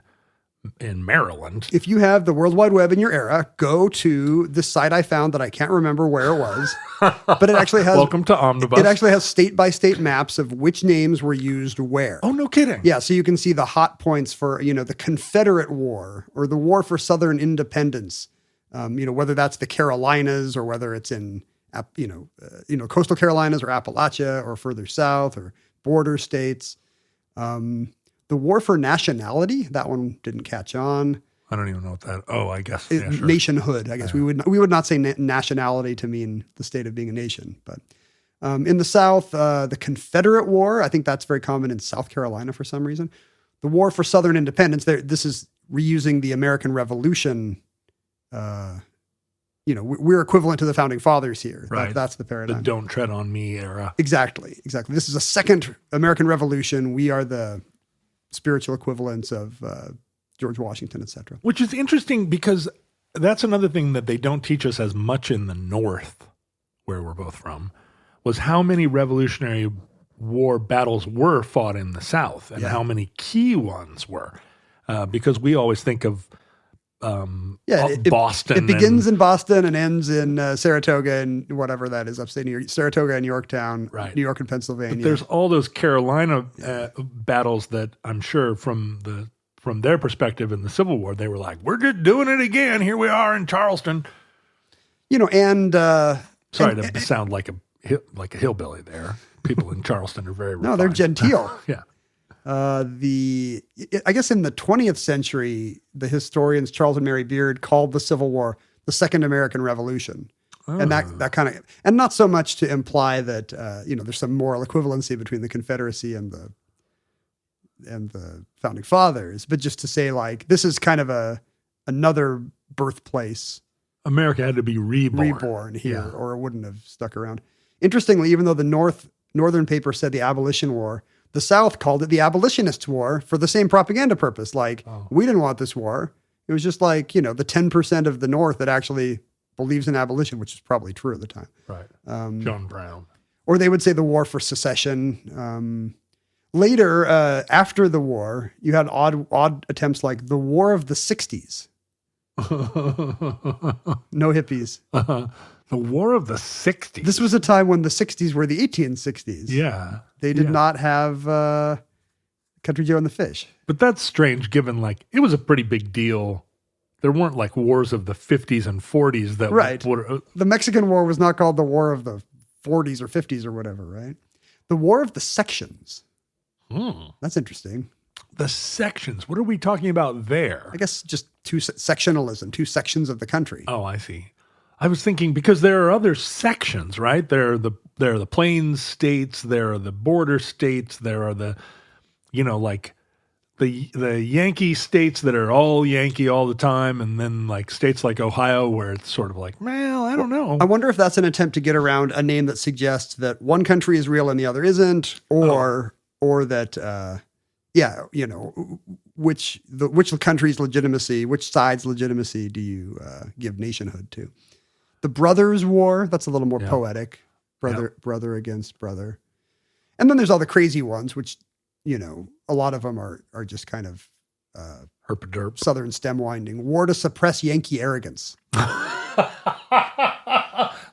Maryland. If you have the World Wide Web in your era, go to the site I found that I can't remember where it was, but it actually has. Welcome to Omnibus. It actually has state by state maps of which names were used where. Oh, no kidding. Yeah, so you can see the hot points for the Confederate War or the War for Southern Independence. Whether that's the Carolinas or whether it's in coastal Carolinas or Appalachia or further south or border states. The War for Nationality, that one didn't catch on. I don't even know what that. Oh, I guess sure. Nationhood. I guess we would not say nationality to mean the state of being a nation. But in the South, the Confederate War, I think that's very common in South Carolina for some reason. The War for Southern Independence. This is reusing the American Revolution. We're equivalent to the Founding Fathers here. Right. That's the paradigm. The "Don't Tread on Me" era. Exactly. This is a second American Revolution. We are the spiritual equivalents of George Washington, etc. Which is interesting because that's another thing that they don't teach us as much in the North, where we're both from, was how many Revolutionary War battles were fought in the South and how many key ones were. Because we always think of Boston. It begins in Boston and ends in Saratoga and whatever that is, upstate New York, Saratoga and Yorktown, right. New York and Pennsylvania. But there's all those Carolina battles that I'm sure from their perspective in the Civil War, they were like, we're just doing it again. Here we are in Charleston. Sorry to sound like a hillbilly there. People in Charleston are very refined. No, they're genteel. Yeah. I guess in the 20th century, the historians Charles and Mary Beard called the Civil War the Second American Revolution. Oh. And that kind of, and not so much to imply that, there's some moral equivalency between the Confederacy and the Founding Fathers, but just to say like, this is kind of another birthplace. America had to be reborn here, or it wouldn't have stuck around. Interestingly, even though the Northern paper said the Abolition War, the South called it the Abolitionists' War for the same propaganda purpose. Like, we didn't want this war. It was just like, the 10% of the North that actually believes in abolition, which is probably true at the time. Right. John Brown. Or they would say the War for Secession. Later, after the war, you had odd attempts like the War of the 60s. No hippies. The War of the 60s. This was a time when the 60s were the 1860s. Yeah. They did not have Country Joe and the Fish. But that's strange given it was a pretty big deal. There weren't wars of the 50s and 40s that right. The Mexican War was not called the War of the 40s or 50s or whatever, right? The War of the Sections. That's interesting. The sections. What are we talking about there? I guess just sectionalism, two sections of the country. Oh, I see. I was thinking because there are other sections, right? There are the plains states, there are the border states, there are the Yankee states that are all Yankee all the time, and then states like Ohio where it's sort of well, I don't know. I wonder if that's an attempt to get around a name that suggests that one country is real and the other isn't, or that yeah, which country's legitimacy, which side's legitimacy do you give nationhood to? The Brothers' War, that's a little more poetic. Brother against brother. And then there's all the crazy ones, which, a lot of them are just kind of herpaderp. Southern stem winding. War to suppress Yankee arrogance.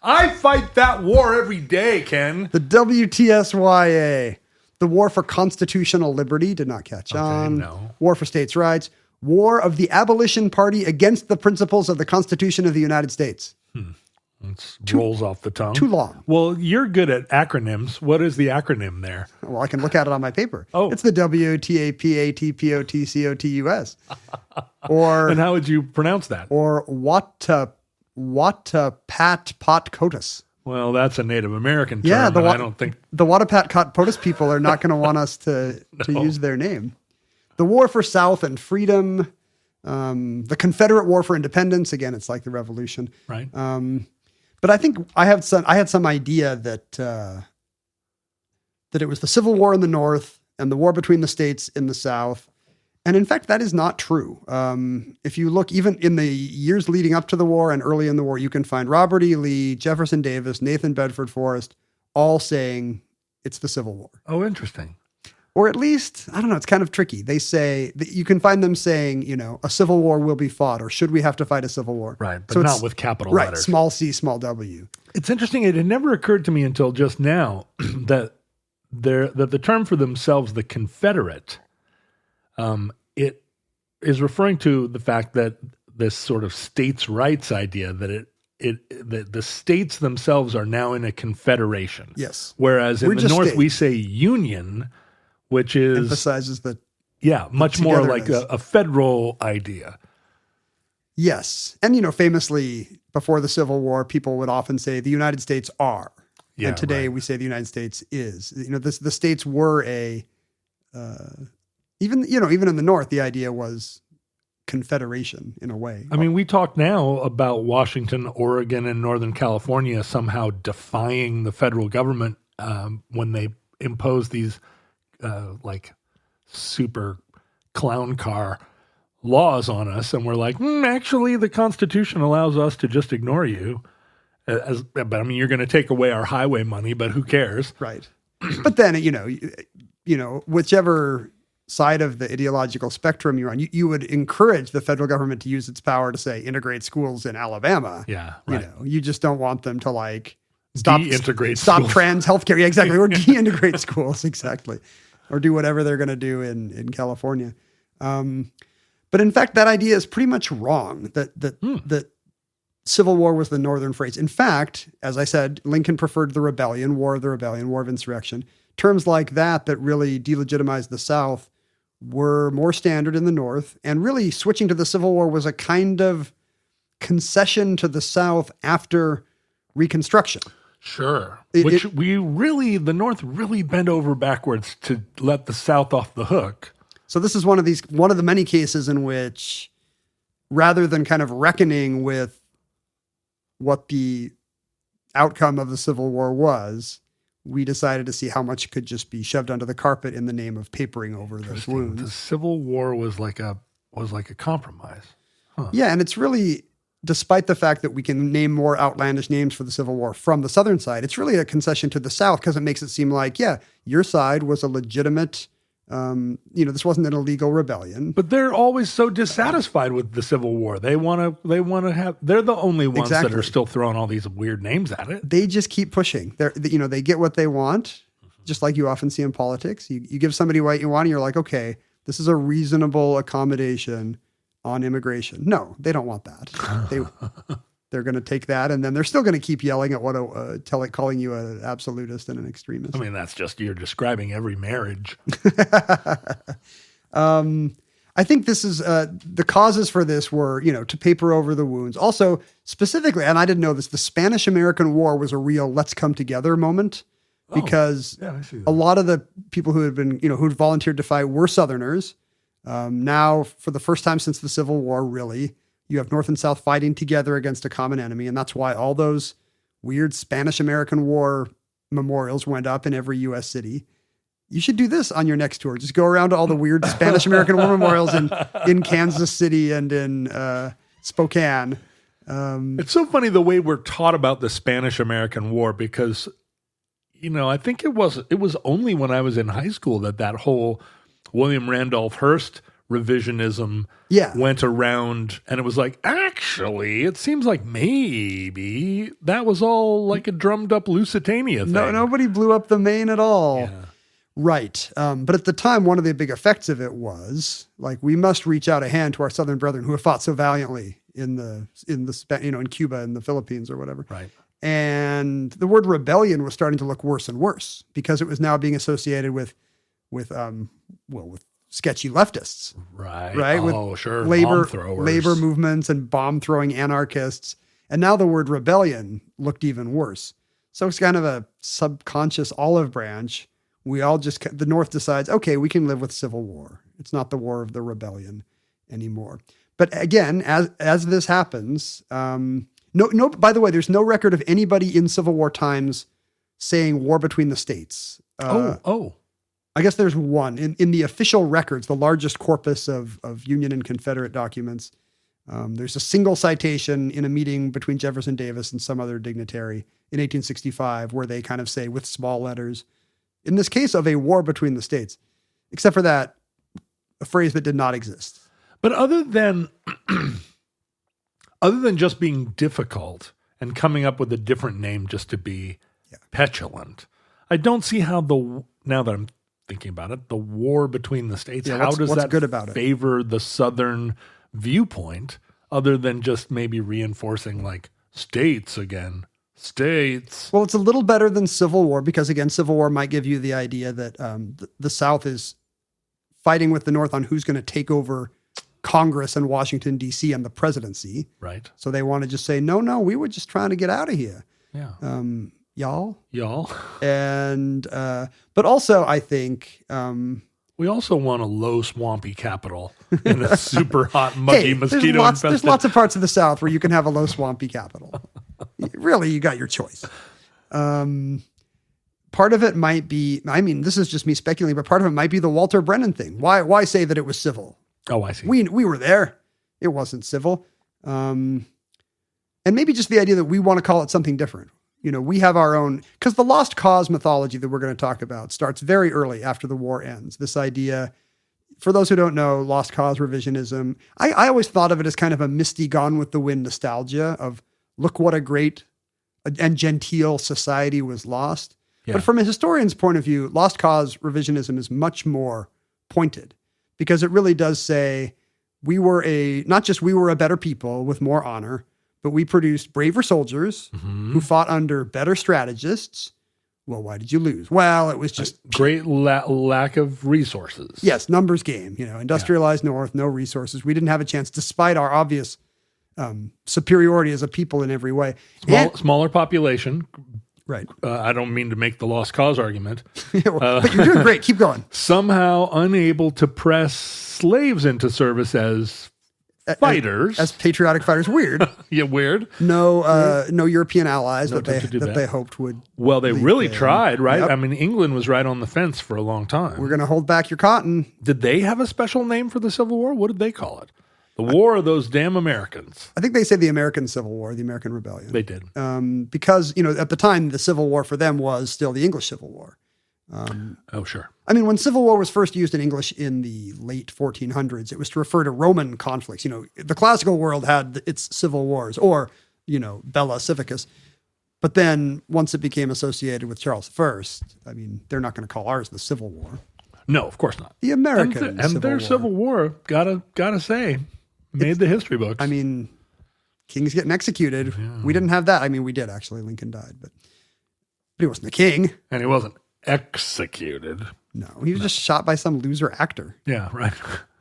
I fight that war every day, Ken. The WTSYA. The War for Constitutional Liberty did not catch on. No. War for States' Rights. War of the Abolition Party against the principles of the Constitution of the United States. It rolls off the tongue. Too long. Well, you're good at acronyms. What is the acronym there? Well, I can look at it on my paper. Oh. It's the WTAPATPOTCOTUS. And how would you pronounce that? Or Wattapatpotcotus. Well, that's a Native American term, Yeah, I don't think... The Wattapatpotcotus people are not going to want us to use their name. The War for South and Freedom. The Confederate War for Independence. Again, it's like the Revolution. Right. But I think I had some idea that it was the Civil War in the North and the war between the states in the South. And in fact, that is not true. If you look even in the years leading up to the war and early in the war, you can find Robert E. Lee, Jefferson Davis, Nathan Bedford Forrest, all saying it's the Civil War. Oh, interesting. Or at least, I don't know, it's kind of tricky. They say, you can find them saying, a civil war will be fought, or should we have to fight a civil war? Right, but not with capital letters. Right, small c, small w. It's interesting. It had never occurred to me until just now that the term for themselves, the Confederate, it is referring to the fact that this sort of states' rights idea that the states themselves are now in a confederation. Yes. Whereas in the North, we say union, which is emphasizes the much more like a federal idea. Yes. And, famously before the Civil War, people would often say the United States are. Yeah, and today we say the United States is. The states were even in the North, the idea was confederation in a way. I mean, we talk now about Washington, Oregon, and Northern California somehow defying the federal government when they impose these super clown car laws on us, and we're like, actually, the Constitution allows us to just ignore you. But I mean, you're going to take away our highway money, but who cares? Right. But then, whichever side of the ideological spectrum you're on, you would encourage the federal government to use its power to say integrate schools in Alabama. Yeah, right. You just don't want them to stop trans healthcare. Yeah, exactly. Or deintegrate schools. Exactly. Or do whatever they're going to do in California. But in fact, that idea is pretty much wrong, that Civil War was the Northern phrase. In fact, as I said, Lincoln preferred the rebellion, War of the Rebellion, War of Insurrection. Terms like that really delegitimized the South were more standard in the North. And really switching to the Civil War was a kind of concession to the South after Reconstruction. Sure. The North really bent over backwards to let the South off the hook. So this is one of the many cases in which, rather than kind of reckoning with what the outcome of the Civil War was, we decided to see how much could just be shoved under the carpet in the name of papering over those wounds. The Civil War was like a compromise. Huh. Yeah, and it's really, despite the fact that we can name more outlandish names for the Civil War from the Southern side, it's really a concession to the South because it makes it seem like, your side was a legitimate, this wasn't an illegal rebellion. But they're always so dissatisfied with the Civil War. They're the only ones that are still throwing all these weird names at it. They just keep pushing. They get what they want, just like you often see in politics. You give somebody what you want, and you're like, okay, this is a reasonable accommodation on immigration. No, they don't want that. They're going to take that, and then they're still going to keep yelling at calling you an absolutist and an extremist. I mean, that's just, you're describing every marriage. I think this is, the causes for this were, to paper over the wounds. Also, specifically, and I didn't know this, the Spanish-American War was a real let's come together moment because a lot of the people who had been, who'd volunteered to fight were Southerners. Now, for the first time since the Civil War, really, you have North and South fighting together against a common enemy. And that's why all those weird Spanish-American War memorials went up in every U.S. city. you should do this on your next tour. Just go around to all the weird Spanish-American war memorials in Kansas City and in Spokane. It's so funny the way we're taught about the Spanish-American War because, I think it was only when I was in high school that whole William Randolph Hearst revisionism went around, and it was like, actually, it seems like maybe that was all like a drummed up Lusitania thing. No, nobody blew up the Maine at all. Yeah. Right. But at the time, one of the big effects of it was like, we must reach out a hand to our Southern brethren who have fought so valiantly in Cuba and the Philippines or whatever. Right. And the word rebellion was starting to look worse and worse because it was now being associated with sketchy leftists. Right. With sure. labor movements and bomb throwing anarchists. And now the word rebellion looked even worse. So it's kind of a subconscious olive branch. We all the North decides, okay, we can live with civil war. It's not the war of the rebellion anymore. But again, as this happens, no. By the way, there's no record of anybody in Civil War times saying war between the states. I guess there's one in the official records, the largest corpus of Union and Confederate documents. There's a single citation in a meeting between Jefferson Davis and some other dignitary in 1865, where they kind of say with small letters, in this case of a war between the states, except for that, a phrase that did not exist. But other than just being difficult and coming up with a different name just to be petulant, I don't see how now that I'm thinking about it, the war between the states, how does that good about favor the Southern viewpoint other than just maybe reinforcing like states again? States. Well, it's a little better than Civil War because, again, Civil War might give you the idea that the South is fighting with the North on who's going to take over Congress and Washington, D.C. and the presidency. Right. So they want to just say, no, we were just trying to get out of here. Yeah. Y'all. And, but also I think, we also want a low swampy capital in a super hot, muggy, mosquito infested. There's lots of parts of the South where you can have a low swampy capital. Really, you got your choice. Part of it might be, this is just me speculating, but part of it might be the Walter Brennan thing. Why say that it was civil? Oh, I see. We were there. It wasn't civil. And maybe just the idea that we want to call it something different. We have our own, because the lost cause mythology that we're going to talk about starts very early after the war ends. This idea, for those who don't know, lost cause revisionism, I always thought of it as kind of a misty Gone with the Wind nostalgia of look what a great and genteel society was lost. Yeah. But from a historian's point of view, lost cause revisionism is much more pointed because it really does say we were a better people with more honor, but we produced braver soldiers who fought under better strategists. Well, why did you lose? Well, it was just great lack of resources. Yes, numbers game. Industrialized North, no resources. We didn't have a chance, despite our obvious superiority as a people in every way. Smaller population. Right. I don't mean to make the lost cause argument. But you're doing great. Keep going. Somehow unable to press slaves into service as fighters. As patriotic fighters. Weird. Yeah, weird. No European allies that they hoped would. Well, they really tried, right? Yep. England was right on the fence for a long time. We're going to hold back your cotton. Did they have a special name for the Civil War? What did they call it? The War of Those Damn Americans. I think they say the American Civil War, the American Rebellion. They did. Because, at the time, the Civil War for them was still the English Civil War. Sure. When Civil War was first used in English in the late 1400s, it was to refer to Roman conflicts. The classical world had its civil wars or, Bella Civicus. But then once it became associated with Charles I, they're not going to call ours the Civil War. No, of course not. The American Civil War, gotta say, made the history books. Kings getting executed. Yeah. We didn't have that. We did actually. Lincoln died, but he wasn't a king. And he wasn't executed. No, he was just shot by some loser actor. Yeah, right.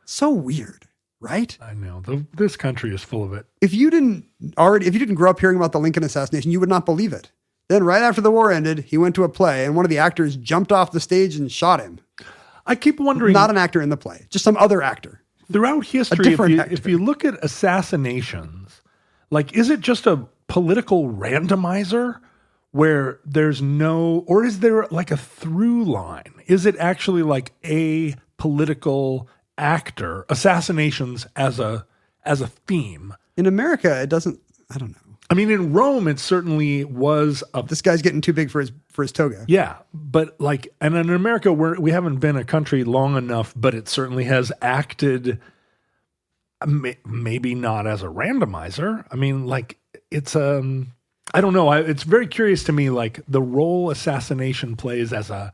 So weird, right? I know. This country is full of it. If you didn't grow up hearing about the Lincoln assassination, you would not believe it. Then right after the war ended, he went to a play and one of the actors jumped off the stage and shot him. I keep wondering. Not an actor in the play, just some other actor. Throughout history, if you look at assassinations, is it just a political randomizer where there's no, or is there like a through line? Is it actually like a political actor, assassinations as a theme? In America, it doesn't, I don't know. I mean, in Rome, it certainly was this guy's getting too big for his toga. Yeah, but like, and in America, we haven't been a country long enough, but it certainly has acted, maybe not as a randomizer. I mean, like, it's I don't know. It's very curious to me, like the role assassination plays as a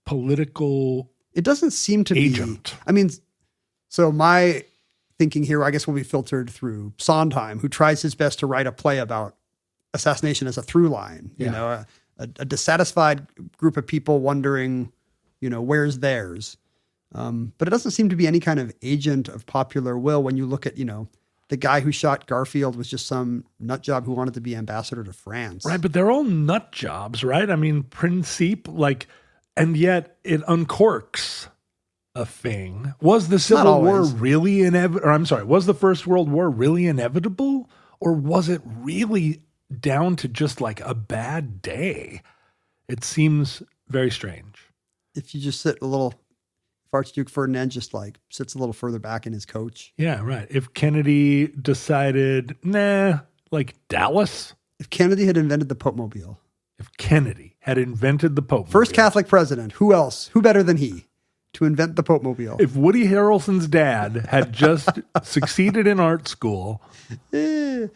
political. It doesn't seem to agent. be. I mean, so my thinking here, I guess, will be filtered through Sondheim, who tries his best to write a play about assassination as a through line. You know, a dissatisfied group of people wondering, you know, where's theirs. But it doesn't seem to be any kind of agent of popular will when you look at, you know, the guy who shot Garfield was just some nut job who wanted to be ambassador to France. Right, but they're all nut jobs, right? I mean, Principe, like, and yet it uncorks a thing. Was the Civil War really inevitable? I'm sorry, was the First World War really inevitable? Or was it really down to just like a bad day? It seems very strange. If you just sit a little, if Archduke Ferdinand just like sits a little further back in his coach. Yeah, right. If Kennedy decided, like Dallas. If Kennedy had invented the Pope-mobile. If Kennedy had invented the Pope-mobile. First Catholic president. Who else? Who better than he to invent the Pope-mobile? If Woody Harrelson's dad had just succeeded in art school. But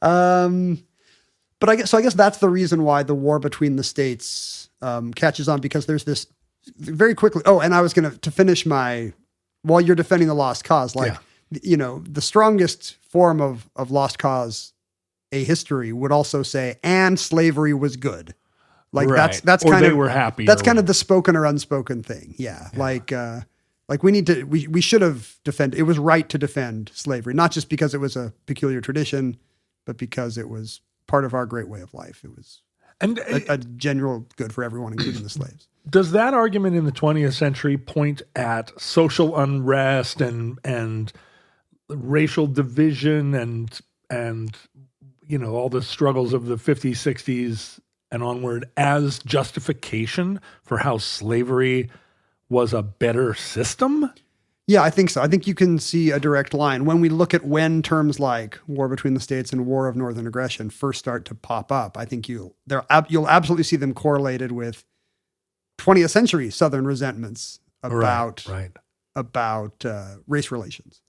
I guess that's the reason why the war between the states catches on, because there's this very quickly. Oh, and I was going to finish while you're defending the lost cause, like, you know, the strongest form of lost cause, a history would also say, and slavery was good. Like right. that's or kind they of, were happy. That's kind of the spoken or unspoken thing. Yeah. Like we should have defended, it was right to defend slavery, not just because it was a peculiar tradition, but because it was part of our great way of life. It was a general good for everyone, including the slaves. Does that argument in the 20th century point at social unrest and racial division and you know, all the struggles of the 50s, 60s and onward as justification for how slavery was a better system? Yeah, I think so. I think you can see a direct line. When we look at when terms like war between the states and war of northern aggression first start to pop up, I think you'll absolutely see them correlated with 20th century Southern resentments about race relations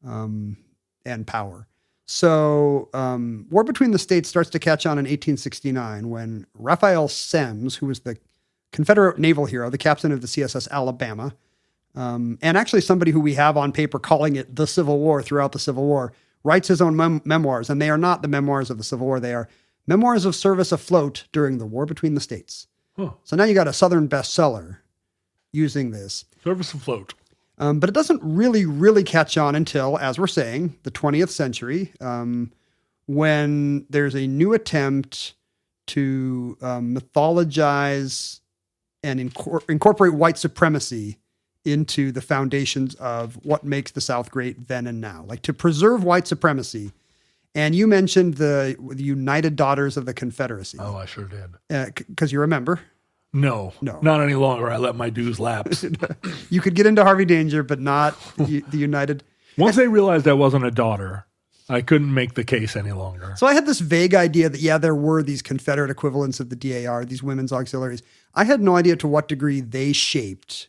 and power. So war between the states starts to catch on in 1869 when Raphael Semmes, who was the Confederate naval hero, the captain of the CSS Alabama, and actually somebody who we have on paper calling it the Civil War throughout the Civil War, writes his own memoirs. And they are not the memoirs of the Civil War. They are memoirs of service afloat during the war between the states. Huh. So now you got a Southern bestseller using this. Service afloat. But it doesn't really catch on until, as we're saying, the 20th century, when there's a new attempt to mythologize and incorporate white supremacy into the foundations of what makes the South great then and now, like to preserve white supremacy. And you mentioned the United Daughters of the Confederacy. Oh, I sure did. Because you remember? No, not any longer. I let my dues lapse. You could get into Harvey Danger, but not the United. Once they realized I wasn't a daughter, I couldn't make the case any longer. So I had this vague idea that, there were these Confederate equivalents of the DAR, these women's auxiliaries. I had no idea to what degree they shaped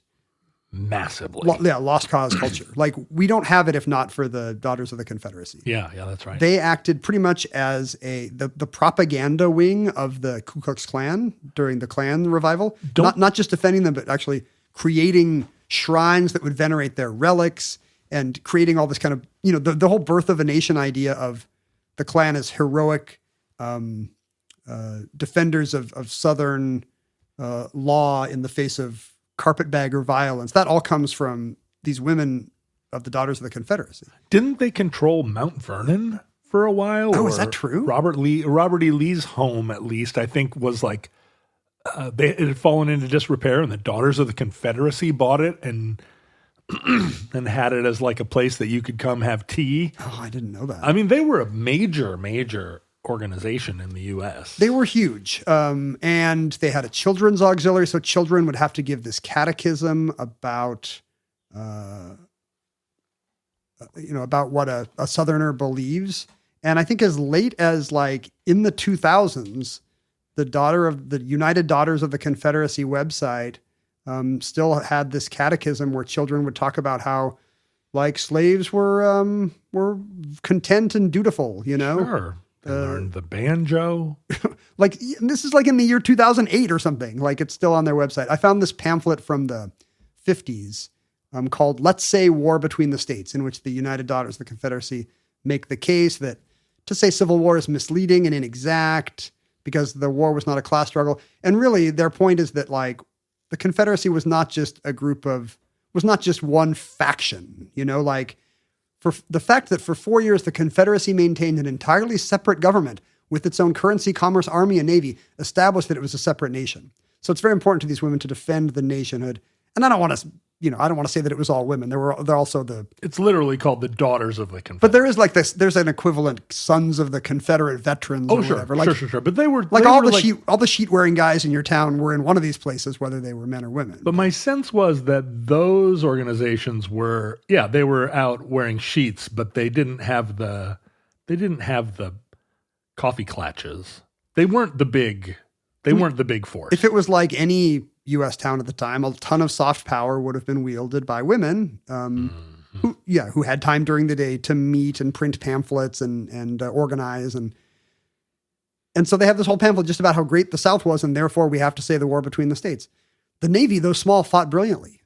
massively. Lost cause culture. Like, we don't have it if not for the Daughters of the Confederacy. Yeah, that's right. They acted pretty much as the propaganda wing of the Ku Klux Klan during the Klan revival. Not just defending them, but actually creating shrines that would venerate their relics and creating all this kind of, the whole birth of a nation idea of the Klan as heroic defenders of Southern law in the face of carpetbagger violence. That all comes from these women of the Daughters of the Confederacy. Didn't they control Mount Vernon for a while? Oh, is that true? Robert E. Lee's home, at least, I think was like, it had fallen into disrepair and the Daughters of the Confederacy bought it and had it as like a place that you could come have tea. Oh, I didn't know that. I mean, they were a major organization in the U.S. They were huge. And they had a children's auxiliary. So children would have to give this catechism about, about what a Southerner believes. And I think as late as like in the 2000s, the United Daughters of the Confederacy website still had this catechism where children would talk about how like slaves were content and dutiful, Sure. They learned the banjo. Like this is like in the year 2008 or something. Like it's still on their website. I found this pamphlet from the 50s called "Let's Say War Between the States," in which the United Daughters of the Confederacy make the case that to say civil war is misleading and inexact because the war was not a class struggle. And really their point is that like the Confederacy was not just one faction, like for the fact that for 4 years, the Confederacy maintained an entirely separate government with its own currency, commerce, army, and navy, established that it was a separate nation. So it's very important to these women to defend the nationhood. And I don't want to say that it was all women. They're also it's literally called the Daughters of the Confederacy. But there is like this, there's an equivalent Sons of the Confederate Veterans or whatever. Like, sure. But they were like all the sheet wearing guys in your town were in one of these places, whether they were men or women. But my sense was that those organizations were out wearing sheets, but they didn't have the coffee clutches. They weren't the big force. If it was like any U.S. town at the time, a ton of soft power would have been wielded by women who had time during the day to meet and print pamphlets and organize. And so they have this whole pamphlet just about how great the South was, and therefore we have to say the war between the states. The Navy, though small, fought brilliantly.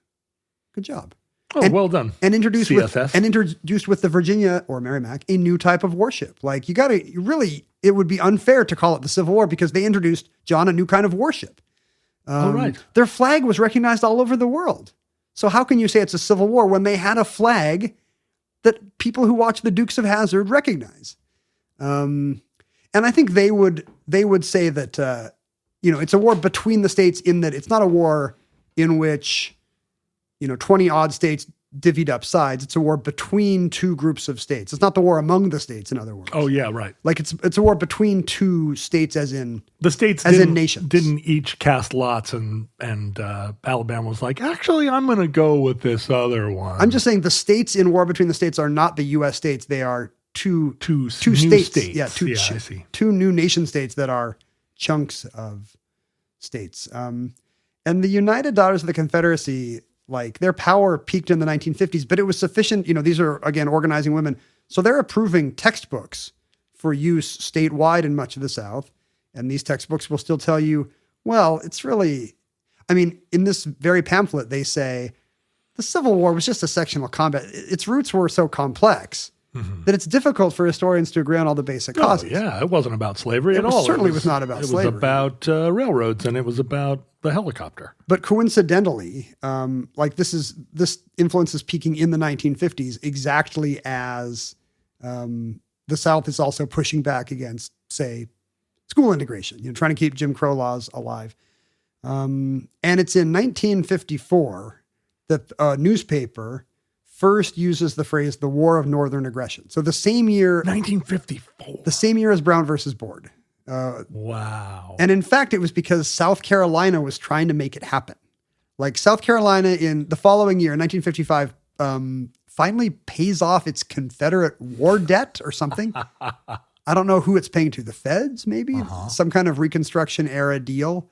Good job. Oh, well done. And introduced CSS. with the Virginia or Merrimack a new type of warship. Like it would be unfair to call it the Civil War because they introduced, John, a new kind of warship. Right. Their flag was recognized all over the world. So how can you say it's a civil war when they had a flag that people who watch the Dukes of Hazzard recognize? And I think they would say that, it's a war between the states in that it's not a war in which, 20 odd states divvied up sides. It's a war between two groups of states. It's not the war among the states, in other words. Oh yeah, right. Like it's a war between two states, as in the states, in nations. Didn't each cast lots, and Alabama was like, actually, I'm going to go with this other one. I'm just saying the states in war between the states are not the U.S. states. They are two new states. Yeah, I see. Two new nation states that are chunks of states. And the United Daughters of the Confederacy, like their power peaked in the 1950s, but it was sufficient. These are, again, organizing women. So they're approving textbooks for use statewide in much of the South. And these textbooks will still tell you, well, it's really, in this very pamphlet, they say the Civil War was just a sectional combat. Its roots were so complex that it's difficult for historians to agree on all the basic causes. Oh, yeah, it wasn't about slavery at all. It certainly was not about slavery. It was about railroads, and it was about the helicopter. But coincidentally, this influence is peaking in the 1950s, exactly as the South is also pushing back against, say, school integration, trying to keep Jim Crow laws alive. And it's in 1954 that a newspaper first uses the phrase "the War of Northern Aggression." So the same year, 1954, the same year as Brown versus Board. Wow. And in fact, it was because South Carolina was trying to make it happen. Like South Carolina in the following year, 1955, finally pays off its Confederate war debt or something. I don't know who it's paying to. The feds, maybe? Some kind of Reconstruction era deal.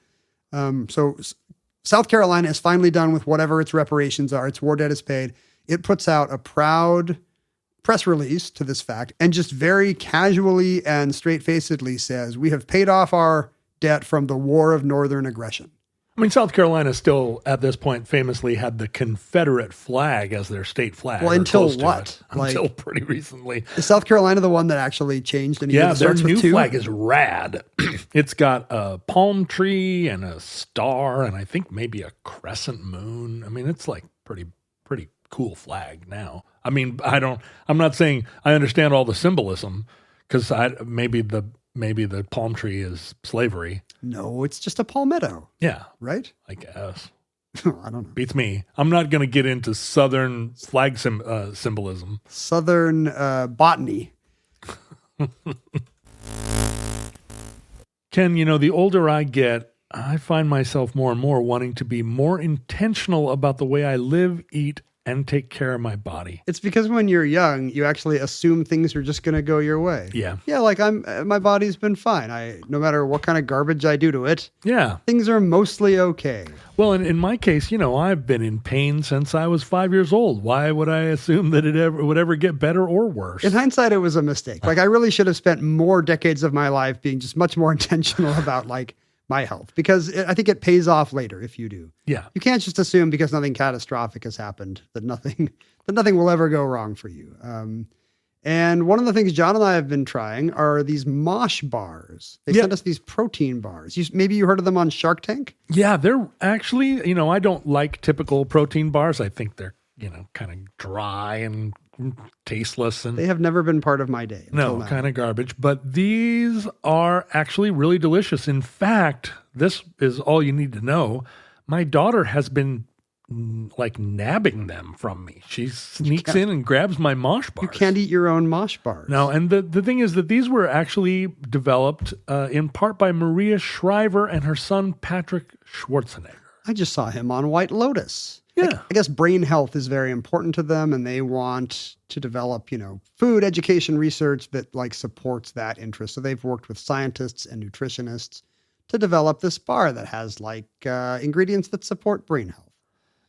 So South Carolina is finally done with whatever its reparations are. Its war debt is paid. It puts out a proud press release to this fact and just very casually and straight-facedly says, we have paid off our debt from the War of Northern Aggression. South Carolina still, at this point, famously had the Confederate flag as their state flag. Well, until what? Until pretty recently. Is South Carolina the one that actually changed? Yeah, their new flag is rad. It's got a palm tree and a star and I think maybe a crescent moon. It's like pretty cool flag now. I'm not saying I understand all the symbolism because maybe the palm tree is slavery. No, it's just a palmetto. Yeah. Right? I guess. I don't know. Beats me. I'm not going to get into Southern flag symbolism. Southern botany. Ken, the older I get, I find myself more and more wanting to be more intentional about the way I live, eat, and take care of my body. It's because when you're young, you actually assume things are just going to go your way. Yeah. Yeah, like my body's been fine. No matter what kind of garbage I do to it, things are mostly okay. Well, in my case, I've been in pain since I was 5 years old. Why would I assume that it would ever get better or worse? In hindsight, it was a mistake. Like I really should have spent more decades of my life being just much more intentional about my health, because I think it pays off later if you do. Yeah. You can't just assume because nothing catastrophic has happened that nothing will ever go wrong for you. And one of the things John and I have been trying are these Mosh bars. They sent us these protein bars. Maybe you heard of them on Shark Tank? Yeah, they're actually, I don't like typical protein bars. I think they're, kind of dry and tasteless. And they have never been part of my day. No, kind of garbage. But these are actually really delicious. In fact, this is all you need to know. My daughter has been nabbing them from me. She sneaks in and grabs my Mosh bars. You can't eat your own Mosh bars. No, and the thing is that these were actually developed in part by Maria Shriver and her son Patrick Schwarzenegger. I just saw him on White Lotus. Yeah. I guess brain health is very important to them, and they want to develop, food education research that supports that interest. So they've worked with scientists and nutritionists to develop this bar that has ingredients that support brain health.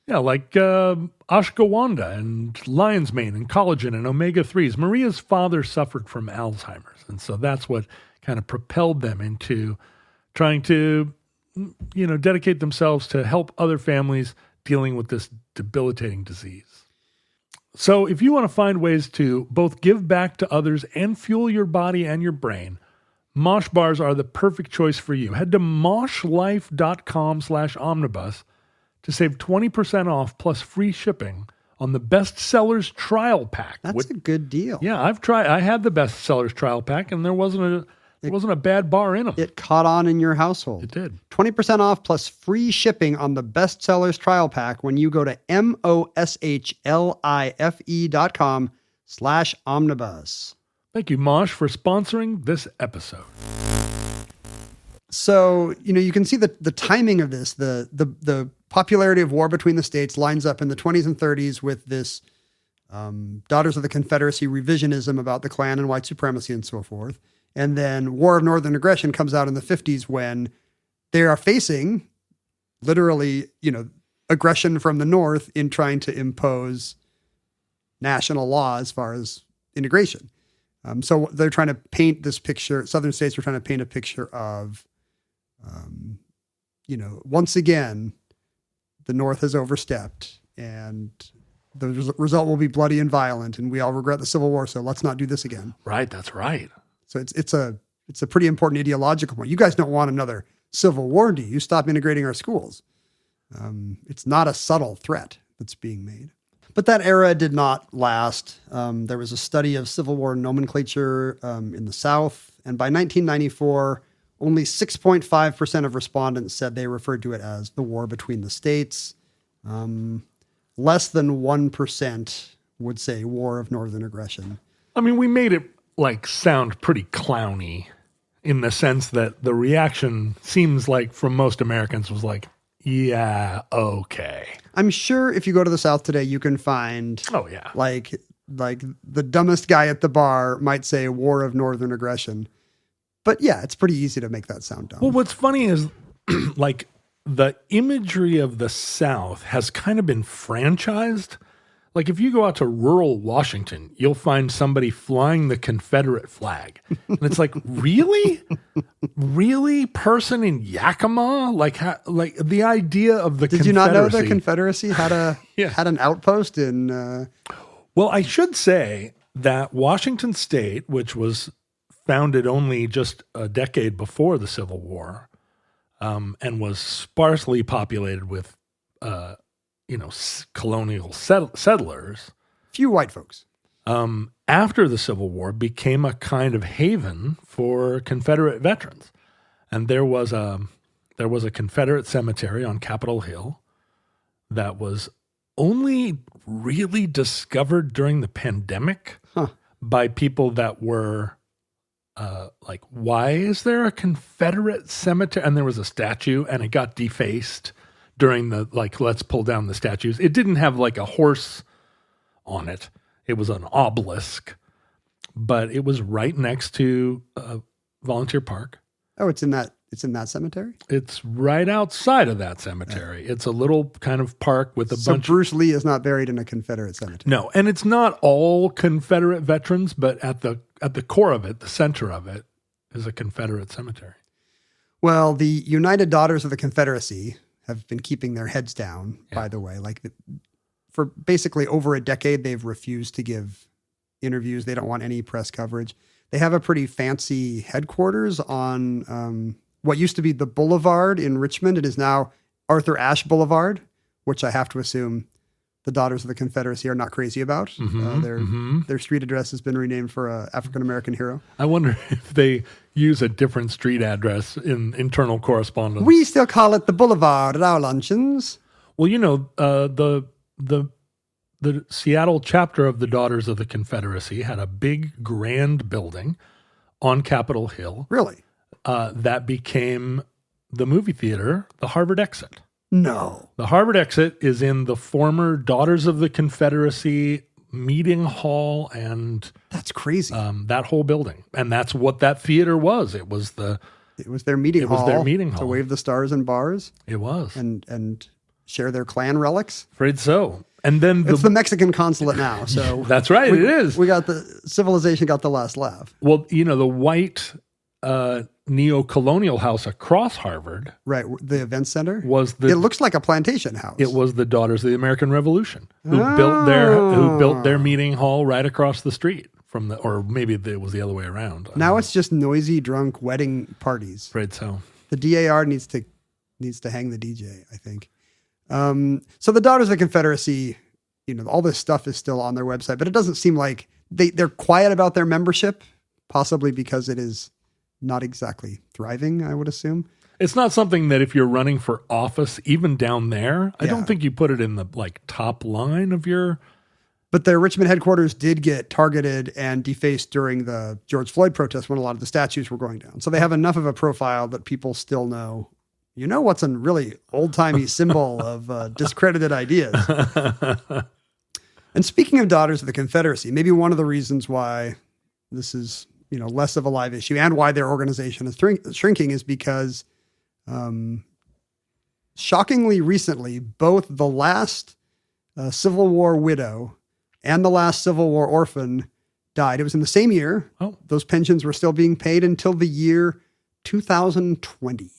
Yeah, like ashwagandha and lion's mane and collagen and omega-3s. Maria's father suffered from Alzheimer's, and so that's what kind of propelled them into trying to, dedicate themselves to help other families dealing with this debilitating disease. So if you want to find ways to both give back to others and fuel your body and your brain, Mosh bars are the perfect choice for you. Head to moshlife.com/omnibus to save 20% off plus free shipping on the Bestsellers Trial Pack. That's a good deal. Yeah, I had the Bestsellers Trial Pack, and there wasn't a bad bar in them. It caught on in your household. It did. 20% off plus free shipping on the Bestsellers Trial Pack when you go to moshlife.com/omnibus. Thank you, Mosh, for sponsoring this episode. So, you can see the timing of this. The popularity of war between the states lines up in the 20s and 30s with this Daughters of the Confederacy revisionism about the Klan and white supremacy and so forth. And then War of Northern Aggression comes out in the 50s when they are facing literally, aggression from the North in trying to impose national law as far as integration. So they're trying to paint this picture. Southern states were trying to paint a picture of, once again, the North has overstepped and the result will be bloody and violent, and we all regret the Civil War. So let's not do this again. Right. That's right. So it's a pretty important ideological point. You guys don't want another Civil War, do you? Stop integrating our schools. It's not a subtle threat that's being made. But that era did not last. There was a study of Civil War nomenclature in the South, and by 1994, only 6.5% of respondents said they referred to it as the war between the states. Less than 1% would say War of Northern Aggression. I mean, we made it sound pretty clowny in the sense that the reaction seems like from most Americans was yeah, okay. I'm sure if you go to the South today, you can find, like the dumbest guy at the bar might say War of Northern Aggression. But yeah, it's pretty easy to make that sound dumb. Well, what's funny is the imagery of the South has kind of been franchised. Like if you go out to rural Washington, you'll find somebody flying the Confederate flag. And it's really? Really? Person in Yakima? Like the idea of the Confederacy. Did you not know the Confederacy had had an outpost in... Well, I should say that Washington State, which was founded only just a decade before the Civil War, and was sparsely populated with... colonial settlers. Few white folks. After the Civil War, became a kind of haven for Confederate veterans. And there was a Confederate cemetery on Capitol Hill that was only really discovered during the pandemic by people that were like, why is there a Confederate cemetery? And there was a statue, and it got defaced during the, like, let's pull down the statues. It didn't have like a horse on it. It was an obelisk, but it was right next to Volunteer Park. Oh, it's in that cemetery? It's right outside of that cemetery. It's a little kind of park with a bunch. So Bruce Lee is not buried in a Confederate cemetery. No, and it's not all Confederate veterans, but at the core of it, the center of it, is a Confederate cemetery. Well, the United Daughters of the Confederacy have been keeping their heads down, by the way. Like, for basically over a decade, they've refused to give interviews. They don't want any press coverage. They have a pretty fancy headquarters on what used to be the Boulevard in Richmond. It is now Arthur Ashe Boulevard, which I have to assume the Daughters of the Confederacy are not crazy about. Their street address has been renamed for an African-American hero. I wonder if they use a different street address in internal correspondence. We still call it the Boulevard at our luncheons. Well, you know, the Seattle chapter of the Daughters of the Confederacy had a big, grand building on Capitol Hill. Really? That became the movie theater, the Harvard Exit. No. The Harvard Exit is in the former Daughters of the Confederacy meeting hall, and that's crazy. That whole building, and that's what that theater was. It was their meeting hall. It was their meeting hall to wave the stars and bars. It was, and share their Klan relics. Afraid so. And then it's the Mexican consulate now. So that's right. It is. We got the civilization got the last laugh. Well, you know, the white neo-colonial house across Harvard, right? The event center was it looks like a plantation house. It was the Daughters of the American Revolution who built their meeting hall right across the street from or maybe it was the other way around. Now it's just noisy, drunk wedding parties. Afraid so. The DAR needs to hang the DJ, I think. So the Daughters of the Confederacy, you know, all this stuff is still on their website, but it doesn't seem like they're quiet about their membership, possibly because it is not exactly thriving, I would assume. It's not something that if you're running for office, even down there, I don't think you put it in the like top line of your. But their Richmond headquarters did get targeted and defaced during the George Floyd protests when a lot of the statues were going down. So they have enough of a profile that people still know, you know, what's a really old-timey symbol of discredited ideas. And speaking of Daughters of the Confederacy, maybe one of the reasons why this is, you know, less of a live issue and why their organization is shrinking is because shockingly recently, both the last Civil War widow and the last Civil War orphan died. It was in the same year. Oh. Those pensions were still being paid until the year 2020.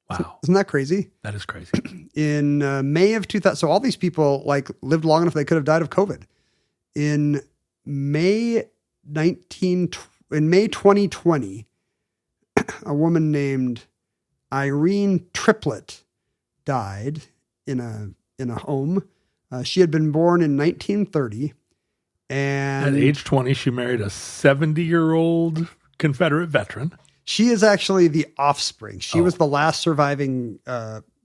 Wow. Isn't that crazy? That is crazy. In May of 2000, so all these people like lived long enough they could have died of COVID. In May 2020, a woman named Irene Triplett died in a home. She had been born in 1930, and at age 20, she married a 70-year-old Confederate veteran. She is actually the offspring. She was the last surviving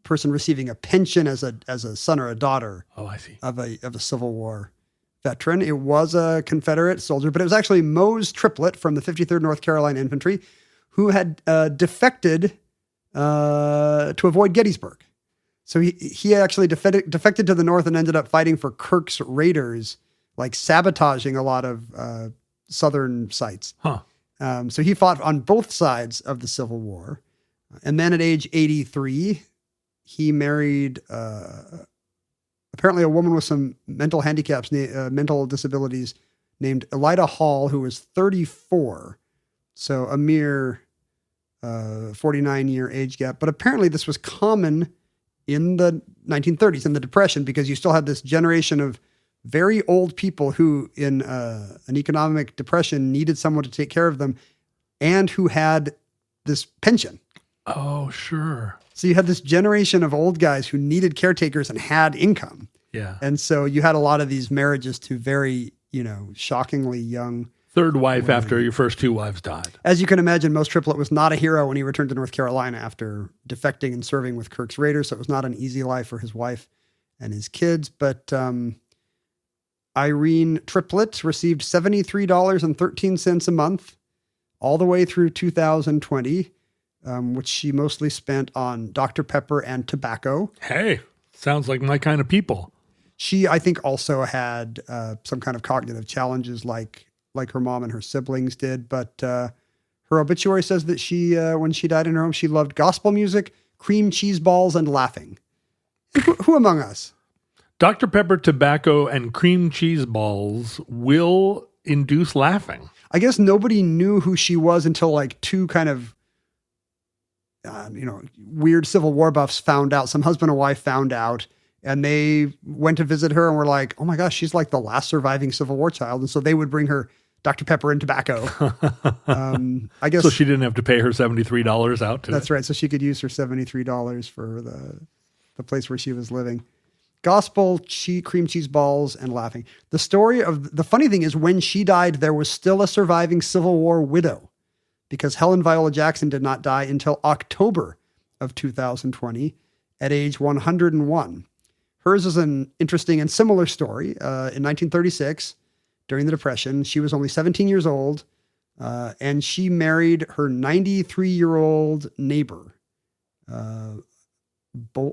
person receiving a pension as a son or a daughter. Oh, I see. Of a Civil War veteran. It was a Confederate soldier, but it was actually Mose Triplett from the 53rd North Carolina Infantry who had defected to avoid Gettysburg. So he actually defected to the North and ended up fighting for Kirk's Raiders, like sabotaging a lot of Southern sites. Huh. So he fought on both sides of the Civil War. And then at age 83, he married apparently a woman with some mental handicaps, mental disabilities, named Elida Hall, who was 34. So a mere 49-year age gap. But apparently this was common in the 1930s, in the Depression, because you still had this generation of very old people who in an economic depression needed someone to take care of them and who had this pension. Oh, sure. So you had this generation of old guys who needed caretakers and had income. Yeah. And so you had a lot of these marriages to very, you know, shockingly young. Third wife women. After your first two wives died. As you can imagine, Mose Triplett was not a hero when he returned to North Carolina after defecting and serving with Kirk's Raiders. So it was not an easy life for his wife and his kids. But Irene Triplett received $73.13 a month all the way through 2020, which she mostly spent on Dr. Pepper and tobacco. Hey, sounds like my kind of people. She, I think, also had some kind of cognitive challenges like her mom and her siblings did. But her obituary says that she, when she died in her home, she loved gospel music, cream cheese balls, and laughing. Who among us? Dr. Pepper, tobacco, and cream cheese balls will induce laughing. I guess nobody knew who she was until like two kind of, weird Civil War buffs found out. Some husband and wife found out, and they went to visit her and were like, oh my gosh, she's like the last surviving Civil War child. And so they would bring her Dr. Pepper and tobacco. I guess. So she didn't have to pay her $73 out to That's right. So she could use her $73 for the place where she was living. Gospel, cream cheese balls, and laughing. The funny thing is when she died, there was still a surviving Civil War widow because Helen Viola Jackson did not die until October of 2020 at age 101. Hers is an interesting and similar story. In 1936, during the Depression, she was only 17 years old, and she married her 93-year-old neighbor, I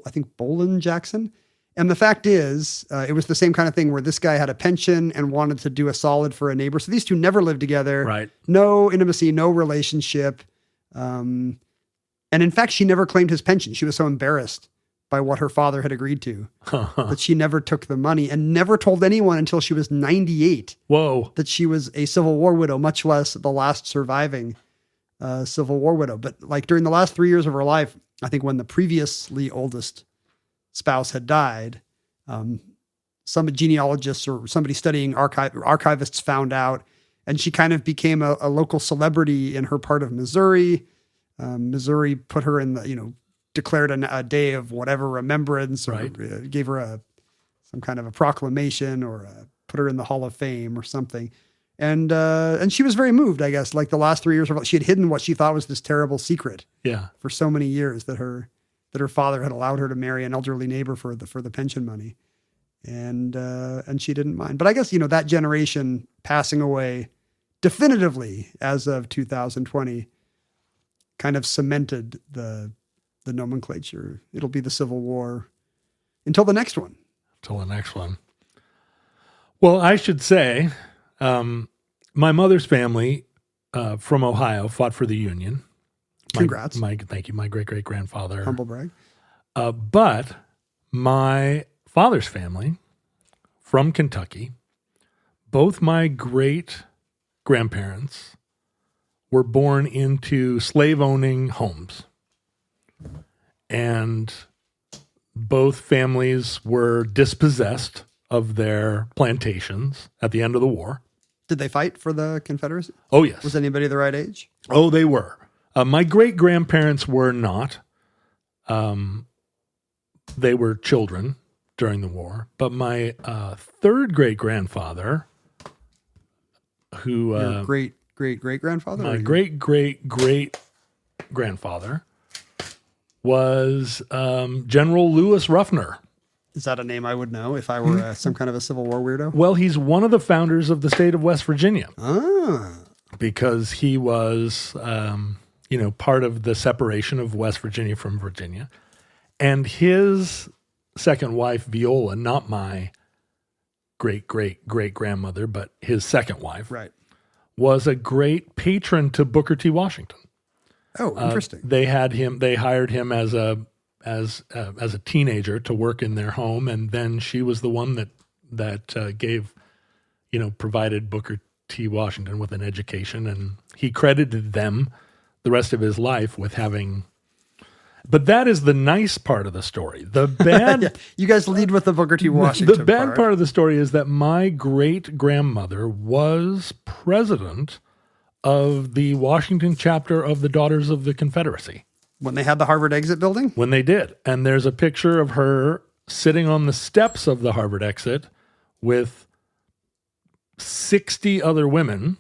think Bolin Jackson. And the fact is, it was the same kind of thing where this guy had a pension and wanted to do a solid for a neighbor. So these two never lived together. Right. No intimacy, no relationship. And in fact, she never claimed his pension. She was so embarrassed by what her father had agreed to that she never took the money and never told anyone until she was 98 that she was a Civil War widow, much less the last surviving Civil War widow. But like during the last 3 years of her life, I think when the previously oldest spouse had died, some genealogists or somebody studying archivists found out, and she kind of became a local celebrity in her part of Missouri. Missouri put her in declared a day of whatever remembrance, or gave her some kind of a proclamation, or put her in the Hall of Fame or something. And she was very moved, I guess. Like the last 3 years of her life, she had hidden what she thought was this terrible secret. Yeah. For so many years that her father had allowed her to marry an elderly neighbor for the pension money, and she didn't mind. But I guess that generation passing away definitively as of 2020 kind of cemented the nomenclature. It'll be the Civil War until the next one. Well, I should say, my mother's family from Ohio fought for the Union. Congrats. Thank you. My great-great-grandfather. Humble brag. But my father's family from Kentucky, both my great-grandparents were born into slave-owning homes. And both families were dispossessed of their plantations at the end of the war. Did they fight for the Confederacy? Oh, yes. Was anybody the right age? Oh, they were. My great-grandparents were not. They were children during the war. But my third great-grandfather, who... Your great-great-great-grandfather? My great-great-great-grandfather was General Lewis Ruffner. Is that a name I would know if I were some kind of a Civil War weirdo? Well, he's one of the founders of the state of West Virginia. Ah. Because he was... part of the separation of West Virginia from Virginia. And his second wife, Viola, not my great-great-great-grandmother, but his second wife, was a great patron to Booker T. Washington. Oh, interesting. They hired him as a teenager to work in their home, and then she was the one that provided Booker T. Washington with an education, and he credited them the rest of his life with having. But that is the nice part of the story. The bad, you guys lead with the Booker T. Washington. The bad part of the story is that my great grandmother was president of the Washington chapter of the Daughters of the Confederacy. When they had the Harvard exit building? When they did. And there's a picture of her sitting on the steps of the Harvard exit with 60 other women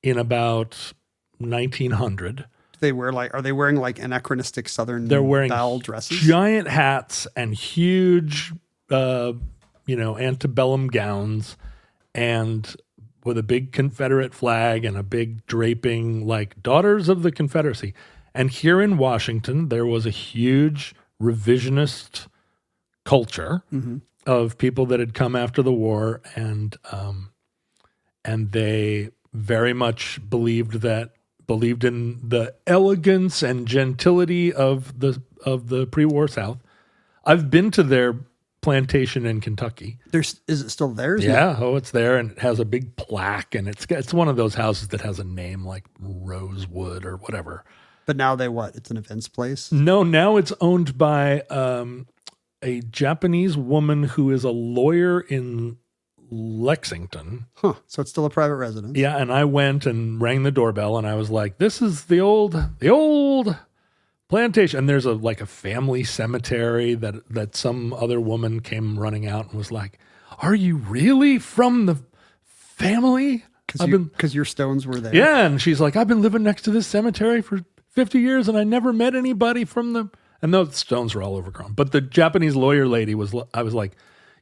in about 1900. Are they wearing like anachronistic Southern They're wearing style dresses? Giant hats and huge, antebellum gowns, and with a big Confederate flag and a big draping, like Daughters of the Confederacy. And here in Washington, there was a huge revisionist culture of people that had come after the war, and they very much believed in the elegance and gentility of the pre-war South. I've been to their plantation in Kentucky. Is it still there? It's there, and it has a big plaque, and it's one of those houses that has a name like Rosewood or whatever. But now it's an events place? No, now it's owned by a Japanese woman who is a lawyer in Lexington. Huh. So it's still a private residence. Yeah, and I went and rang the doorbell, and I was like, "This is the old plantation." And there's a family cemetery that some other woman came running out and was like, "Are you really from the family?" Because your stones were there. Yeah, and she's like, "I've been living next to this cemetery for 50 years, and I never met anybody from the..." And those stones were all overgrown. But the Japanese lawyer lady I was like,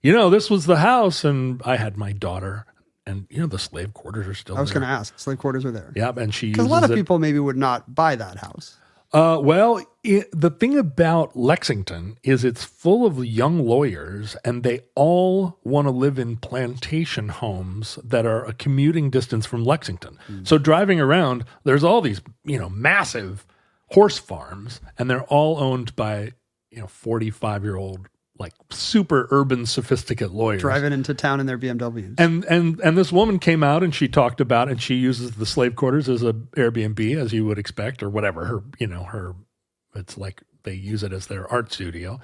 this was the house, and I had my daughter, and the slave quarters are still there. I was going to ask, slave quarters are there. Yeah, and she uses because a lot of people maybe would not buy that house. The thing about Lexington is it's full of young lawyers, and they all want to live in plantation homes that are a commuting distance from Lexington. So driving around, there's all these, massive horse farms, and they're all owned by, 45-year-old, like super urban, sophisticated lawyers. Driving into town in their BMWs. And this woman came out and she talked about, and she uses the slave quarters as a Airbnb, as you would expect, or whatever. It's like they use it as their art studio.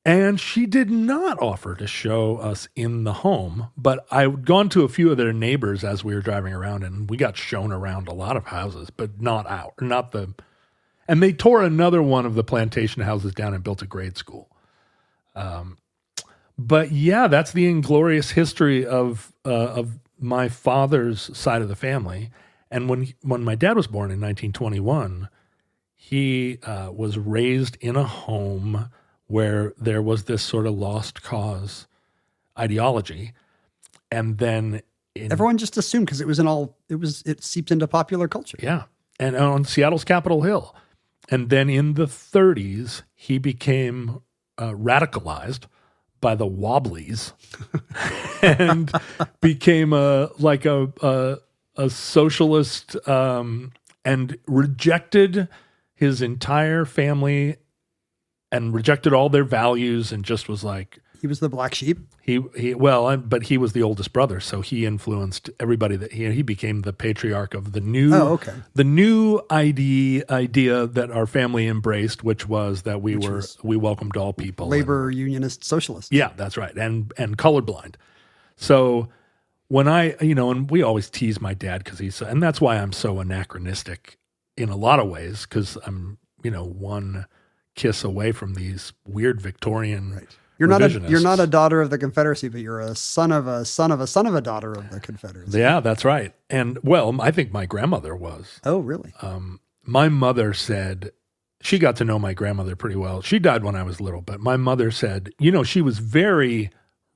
And she did not offer to show us in the home, but I'd gone to a few of their neighbors as we were driving around, and we got shown around a lot of houses, but not and they tore another one of the plantation houses down and built a grade school. But yeah, that's the inglorious history of my father's side of the family. And when my dad was born in 1921, he was raised in a home where there was this sort of lost cause ideology. And then everyone just assumed because it seeped into popular culture. Yeah. And on Seattle's Capitol Hill. And then in the 30s, he became radicalized by the Wobblies and became a socialist and rejected his entire family and rejected all their values and just was like... He was the black sheep? But he was the oldest brother, so he influenced everybody. That he became the patriarch of the new idea that our family embraced, which was that we welcomed all people. Labor unionist socialists. Yeah, that's right, and colorblind. So when and we always tease my dad because and that's why I'm so anachronistic in a lot of ways, because I'm one kiss away from these weird Victorian. Right. You're not a daughter of the Confederacy, but you're a son of a son of a son of a daughter of the Confederacy. Yeah, that's right. And I think my grandmother was. Oh, really? My mother said, she got to know my grandmother pretty well. She died when I was little, but my mother said, she was very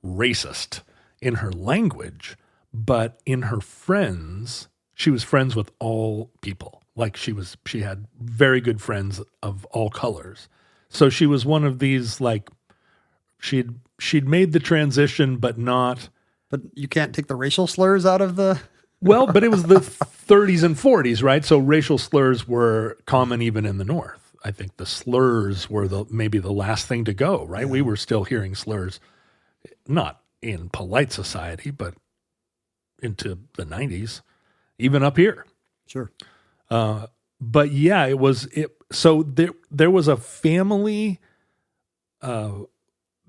racist in her language, but in her friends, she was friends with all people. Like she had very good friends of all colors. So she was one of these like, She'd made the transition, but not. But you can't take the racial slurs out of the. Well, but it was the 30s and 40s, right? So racial slurs were common even in the North. I think the slurs were maybe the last thing to go, right? Yeah. We were still hearing slurs, not in polite society, but into the 90s, even up here. Sure. But yeah, it was. So there was a family.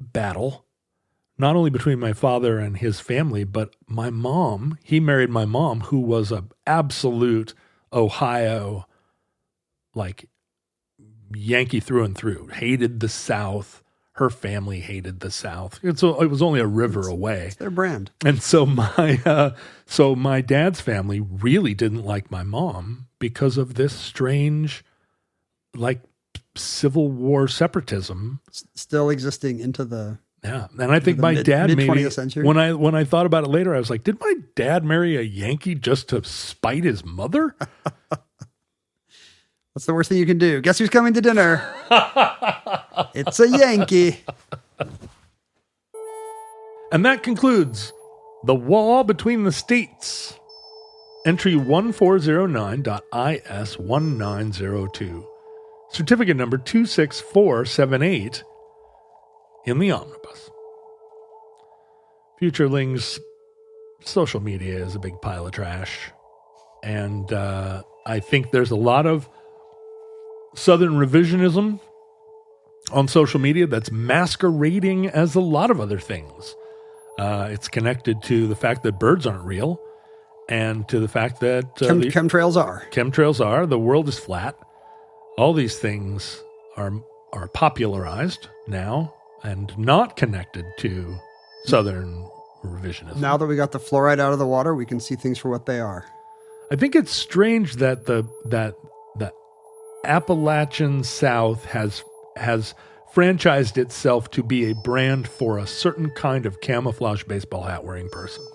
Battle, not only between my father and his family, but my mom. He married my mom, who was an absolute Ohio, like Yankee through and through. Hated the South. Her family hated the South. It was only a river away. It's their brand. And so my dad's family really didn't like my mom because of this strange, like, Civil War separatism still existing into the Yeah, and I think my dad maybe mid-20th century. when I thought about it later, I was like, did my dad marry a Yankee just to spite his mother? What's the worst thing you can do? Guess who's coming to dinner? It's a Yankee. And that concludes The Wall Between the States. Entry 1409.IS1902. Certificate number 26478 in the omnibus. Futurelings, social media is a big pile of trash. And I think there's a lot of Southern revisionism on social media that's masquerading as a lot of other things. It's connected to the fact that birds aren't real and to the fact that chemtrails are. Chemtrails are. The world is flat. All these things are popularized now and not connected to Southern revisionism. Now that we got the fluoride out of the water, we can see things for what they are. I think it's strange that the Appalachian South has franchised itself to be a brand for a certain kind of camouflage baseball hat wearing person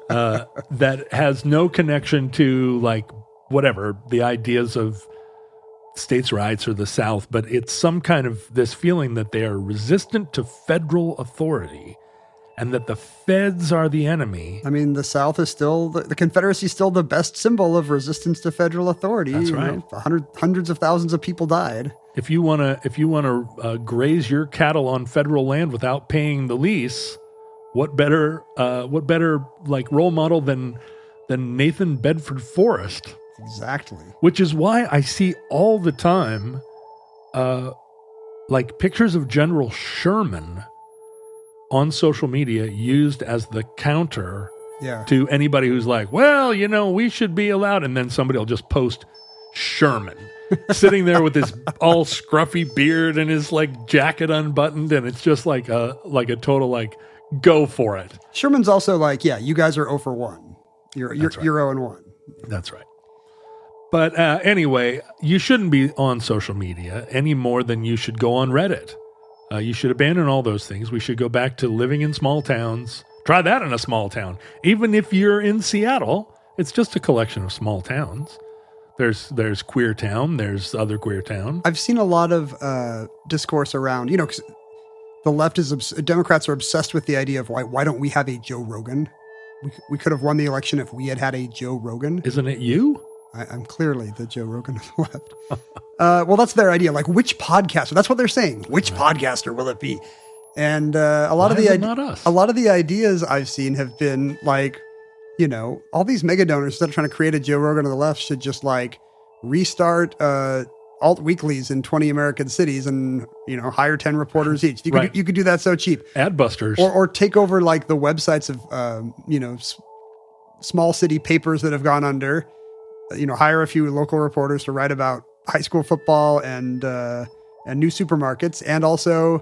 that has no connection to like whatever the ideas of states' rights or the South, but it's some kind of this feeling that they are resistant to federal authority and that the feds are the enemy. I mean, the South is still, the Confederacy is still the best symbol of resistance to federal authority. That's right. Hundreds of thousands of people died. If you want to graze your cattle on federal land without paying the lease, what better like role model than Nathan Bedford Forrest? Exactly. Which is why I see all the time, like pictures of General Sherman on social media used as the counter to anybody who's like, well, we should be allowed. And then somebody will just post Sherman sitting there with his all scruffy beard and his like jacket unbuttoned. And it's just like a total, like, go for it. Sherman's also like, you guys are 0 for 1. You're 0 and 1. That's right. But anyway, you shouldn't be on social media any more than you should go on Reddit. You should abandon all those things. We should go back to living in small towns. Try that in a small town. Even if you're in Seattle, it's just a collection of small towns. There's Queer Town. There's other Queer Town. I've seen a lot of discourse around, 'cause the left Democrats are obsessed with the idea of why don't we have a Joe Rogan? We could have won the election if we had a Joe Rogan. Isn't it you? I'm clearly the Joe Rogan of the left. Well, that's their idea. Like, which podcaster? That's what they're saying. Which podcaster will it be? And a lot of the ideas I've seen have been like, all these mega donors, instead of trying to create a Joe Rogan of the left, should just like restart alt weeklies in 20 American cities and hire 10 reporters each. You could do that so cheap. Adbusters. Or take over like the websites of small city papers that have gone under. Hire a few local reporters to write about high school football and new supermarkets, and also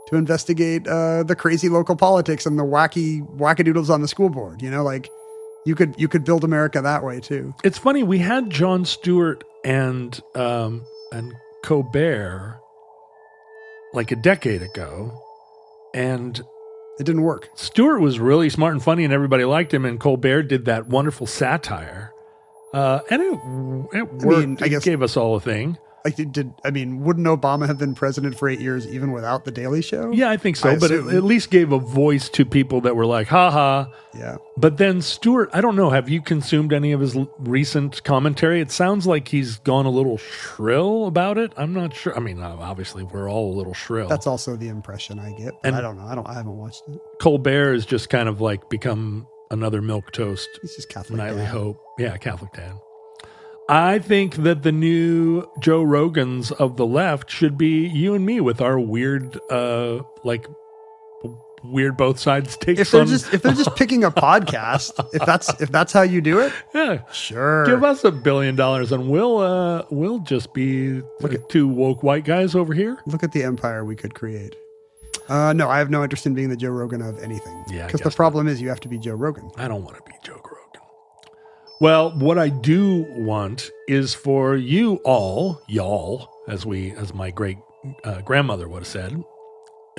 to investigate the crazy local politics and the wackadoodles on the school board. You could build America that way too. It's funny, we had Jon Stewart and Colbert like a decade ago, and it didn't work. Stewart was really smart and funny, and everybody liked him, and Colbert did that wonderful satire. And it worked. It gave us all a thing. Wouldn't Obama have been president for 8 years even without The Daily Show? Yeah, I think so. But it at least gave a voice to people that were like, haha. Yeah. But then Stewart, I don't know, have you consumed any of his recent commentary? It sounds like he's gone a little shrill about it. I'm not sure. I mean, obviously we're all a little shrill. That's also the impression I get. But I don't know. I haven't watched it. Colbert has just kind of like become another milquetoast. He's just Catholic nightly dad. hope. Yeah, Catholic dad. I think that the new Joe Rogans of the left should be you and me with our weird both sides takes. If they're just picking a podcast, if that's how you do it, yeah, sure. Give us $1 billion and we'll just be two woke white guys over here. Look at the empire we could create. No, I have no interest in being the Joe Rogan of anything. Yeah, because the problem is you have to be Joe Rogan. I don't want to be Joe Rogan. Well, what I do want is for you all, y'all, as my great grandmother would have said,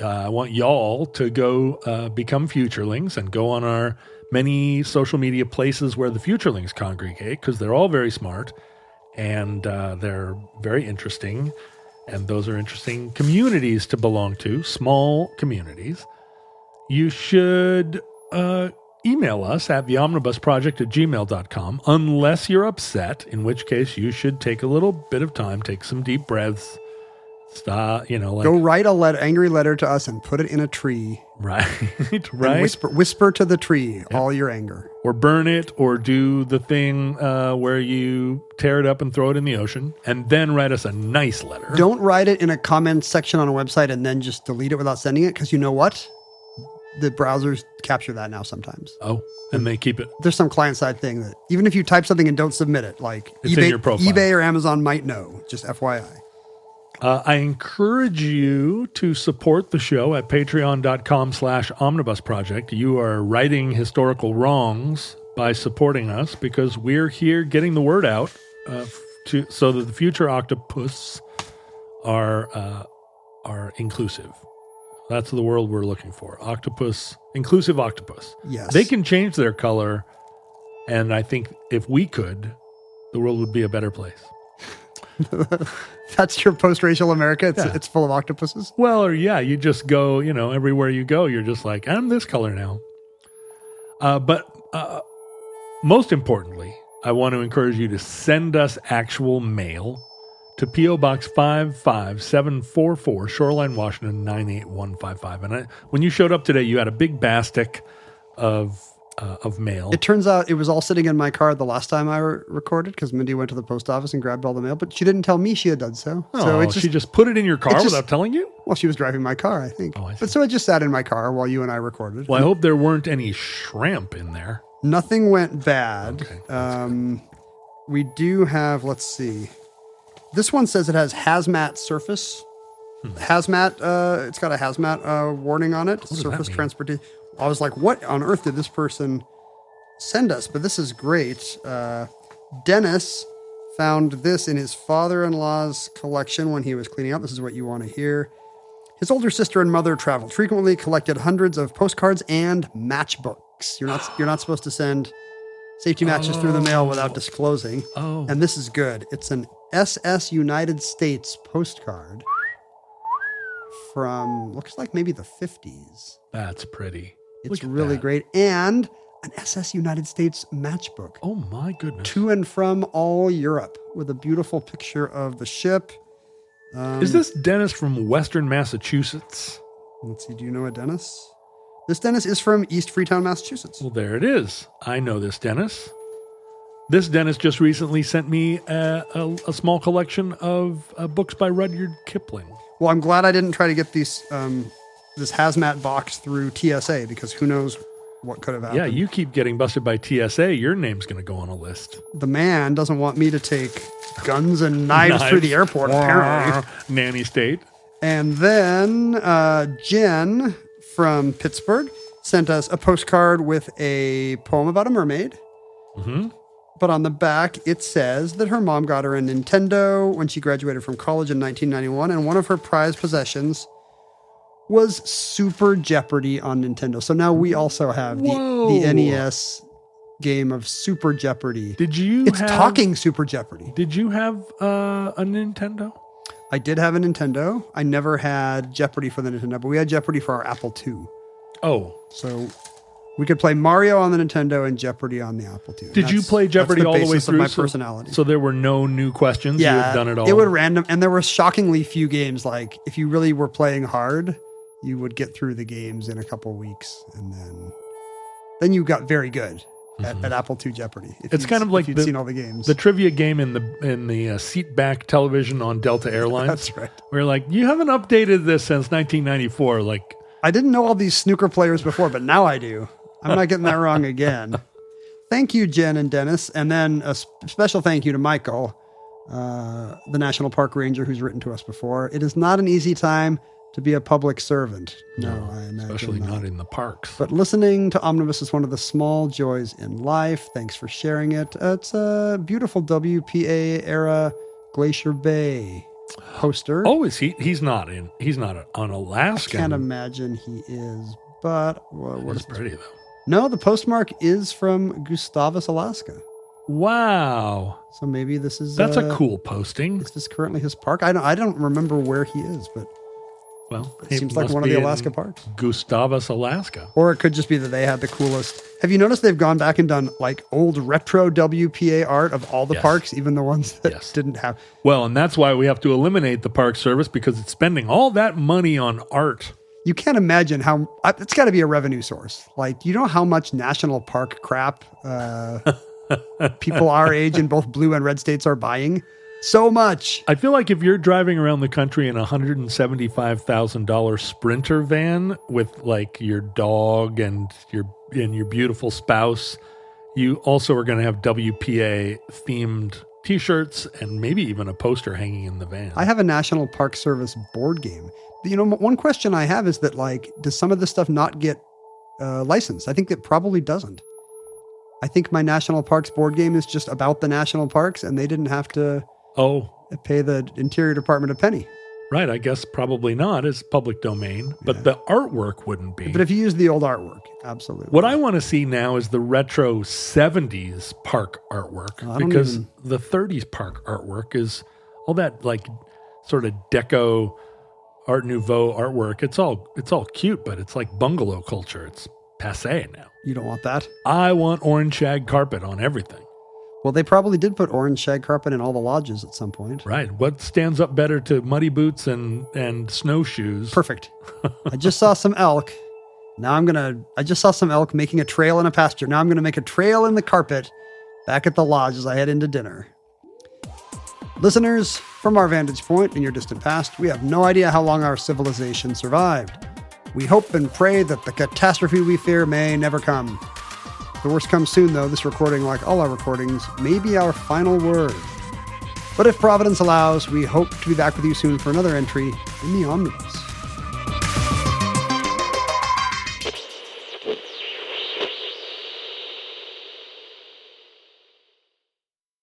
I want y'all to go become futurelings and go on our many social media places where the futurelings congregate, because they're all very smart and they're very interesting. And those are interesting communities to belong to, small communities. You should email us at theomnibusproject@gmail.com unless you're upset, in which case you should take a little bit of time, take some deep breaths. Stop, go write a angry letter to us and put it in a tree. Right. Whisper to the tree all your anger. Or burn it, or do the thing where you tear it up and throw it in the ocean, and then write us a nice letter. Don't write it in a comment section on a website and then just delete it without sending it, because you know what? The browsers capture that now sometimes. Oh, and they keep it. There's some client-side thing that even if you type something and don't submit it, like it's in your profile. eBay or Amazon might know, just FYI. I encourage you to support the show at patreon.com/omnibusproject. You are righting historical wrongs by supporting us, because we're here getting the word out so that the future octopus are inclusive. That's the world we're looking for. Octopus, inclusive octopus. Yes. They can change their color, and I think if we could, the world would be a better place. That's your post-racial America. It's full of octopuses. Well, or you just go, everywhere you go, you're just like, I'm this color now. But most importantly, I want to encourage you to send us actual mail to P.O. Box 55744, Shoreline, Washington, 98155. And when you showed up today, you had a big basket of mail. It turns out it was all sitting in my car the last time I recorded, because Mindy went to the post office and grabbed all the mail, but she didn't tell me she had done so. She just put it in your car without telling you? Well, she was driving my car, I think. Oh, I see. But so it just sat in my car while you and I recorded. Well, I hope there weren't any shrimp in there. Nothing went bad. Okay, we do have, let's see. This one says it has hazmat surface. Hazmat, it's got a hazmat warning on it. Surface transportation. I was like, what on earth did this person send us? But this is great. Dennis found this in his father-in-law's collection when he was cleaning up. This is what you want to hear. His older sister and mother traveled frequently, collected hundreds of postcards and matchbooks. You're not supposed to send safety matches through the mail without disclosing. Oh. And this is good. It's an SS United States postcard from, looks like maybe the 50s. That's pretty. It's really great. And an SS United States matchbook. Oh, my goodness. To and from all Europe, with a beautiful picture of the ship. Is this Dennis from Western Massachusetts? Let's see. Do you know a Dennis? This Dennis is from East Freetown, Massachusetts. Well, there it is. I know this Dennis. This Dennis just recently sent me a small collection of books by Rudyard Kipling. Well, I'm glad I didn't try to get these this hazmat box through TSA, because who knows what could have happened. Yeah, you keep getting busted by TSA. Your name's going to go on a list. The man doesn't want me to take guns and knives through the airport, apparently. Nanny state. And then Jen from Pittsburgh sent us a postcard with a poem about a mermaid. Mm-hmm. But on the back, it says that her mom got her a Nintendo when she graduated from college in 1991, and one of her prized possessions was Super Jeopardy on Nintendo. So now we also have the NES game of Super Jeopardy. It's talking Super Jeopardy. Did you have a Nintendo? I did have a Nintendo. I never had Jeopardy for the Nintendo, but we had Jeopardy for our Apple II. Oh. So we could play Mario on the Nintendo and Jeopardy on the Apple II. Did you play Jeopardy all the way through? Of my personality. So there were no new questions? Yeah. You had done it all? It would random, and there were shockingly few games. Like, if you really were playing hard, you would get through the games in a couple weeks, and then you got very good at Apple II Jeopardy. It's kind of like you'd seen all the games. The trivia game in the seat back television on Delta Airlines. That's right. Where like, you haven't updated this since 1994. Like, I didn't know all these snooker players before, but now I do. I'm not getting that wrong again. Thank you, Jen and Dennis. And then a special thank you to Michael, the National Park Ranger, who's written to us before. It is not an easy time to be a public servant. No, I imagine especially not in the parks. But listening to Omnibus is one of the small joys in life. Thanks for sharing it. It's a beautiful WPA era Glacier Bay. poster. Oh, is he? He's not an Alaskan. I can't imagine he is, but what is pretty though? No, the postmark is from Gustavus, Alaska. Wow. So maybe this is that's a cool posting. Is this currently his park? I don't remember where he is, but well, it seems like one of the Alaska parks. Gustavus, Alaska. Or it could just be that they had the coolest. Have you noticed they've gone back and done like old retro WPA art of all the parks, even the ones that didn't have? Well, and that's why we have to eliminate the Park Service because it's spending all that money on art. You can't imagine how it's got to be a revenue source. Like, you know how much national park crap people our age in both blue and red states are buying? So much. I feel like if you're driving around the country in a $175,000 Sprinter van with like your dog and your beautiful spouse, you also are going to have WPA themed T-shirts and maybe even a poster hanging in the van. I have a National Park Service board game. You know, one question I have is that, like, does some of this stuff not get licensed? I think it probably doesn't. I think my National Parks board game is just about the national parks, and they didn't have to pay the Interior Department a penny. Right, I guess probably not. It's public domain, but the artwork wouldn't be. But if you use the old artwork, absolutely. What I want to see now is the retro 70s park artwork, because the 30s park artwork is all that like sort of deco Art Nouveau artwork. It's all cute, but it's like bungalow culture. It's passé now. You don't want that? I want orange shag carpet on everything. Well, they probably did put orange shag carpet in all the lodges at some point. Right. What stands up better to muddy boots and snowshoes? Perfect. I just saw some elk. I just saw some elk making a trail in a pasture. Now I'm going to make a trail in the carpet back at the lodge as I head into dinner. Listeners, from our vantage point in your distant past, we have no idea how long our civilization survived. We hope and pray that the catastrophe we fear may never come. The worst comes soon, though. This recording, like all our recordings, may be our final word. But if Providence allows, we hope to be back with you soon for another entry in the Omnibus.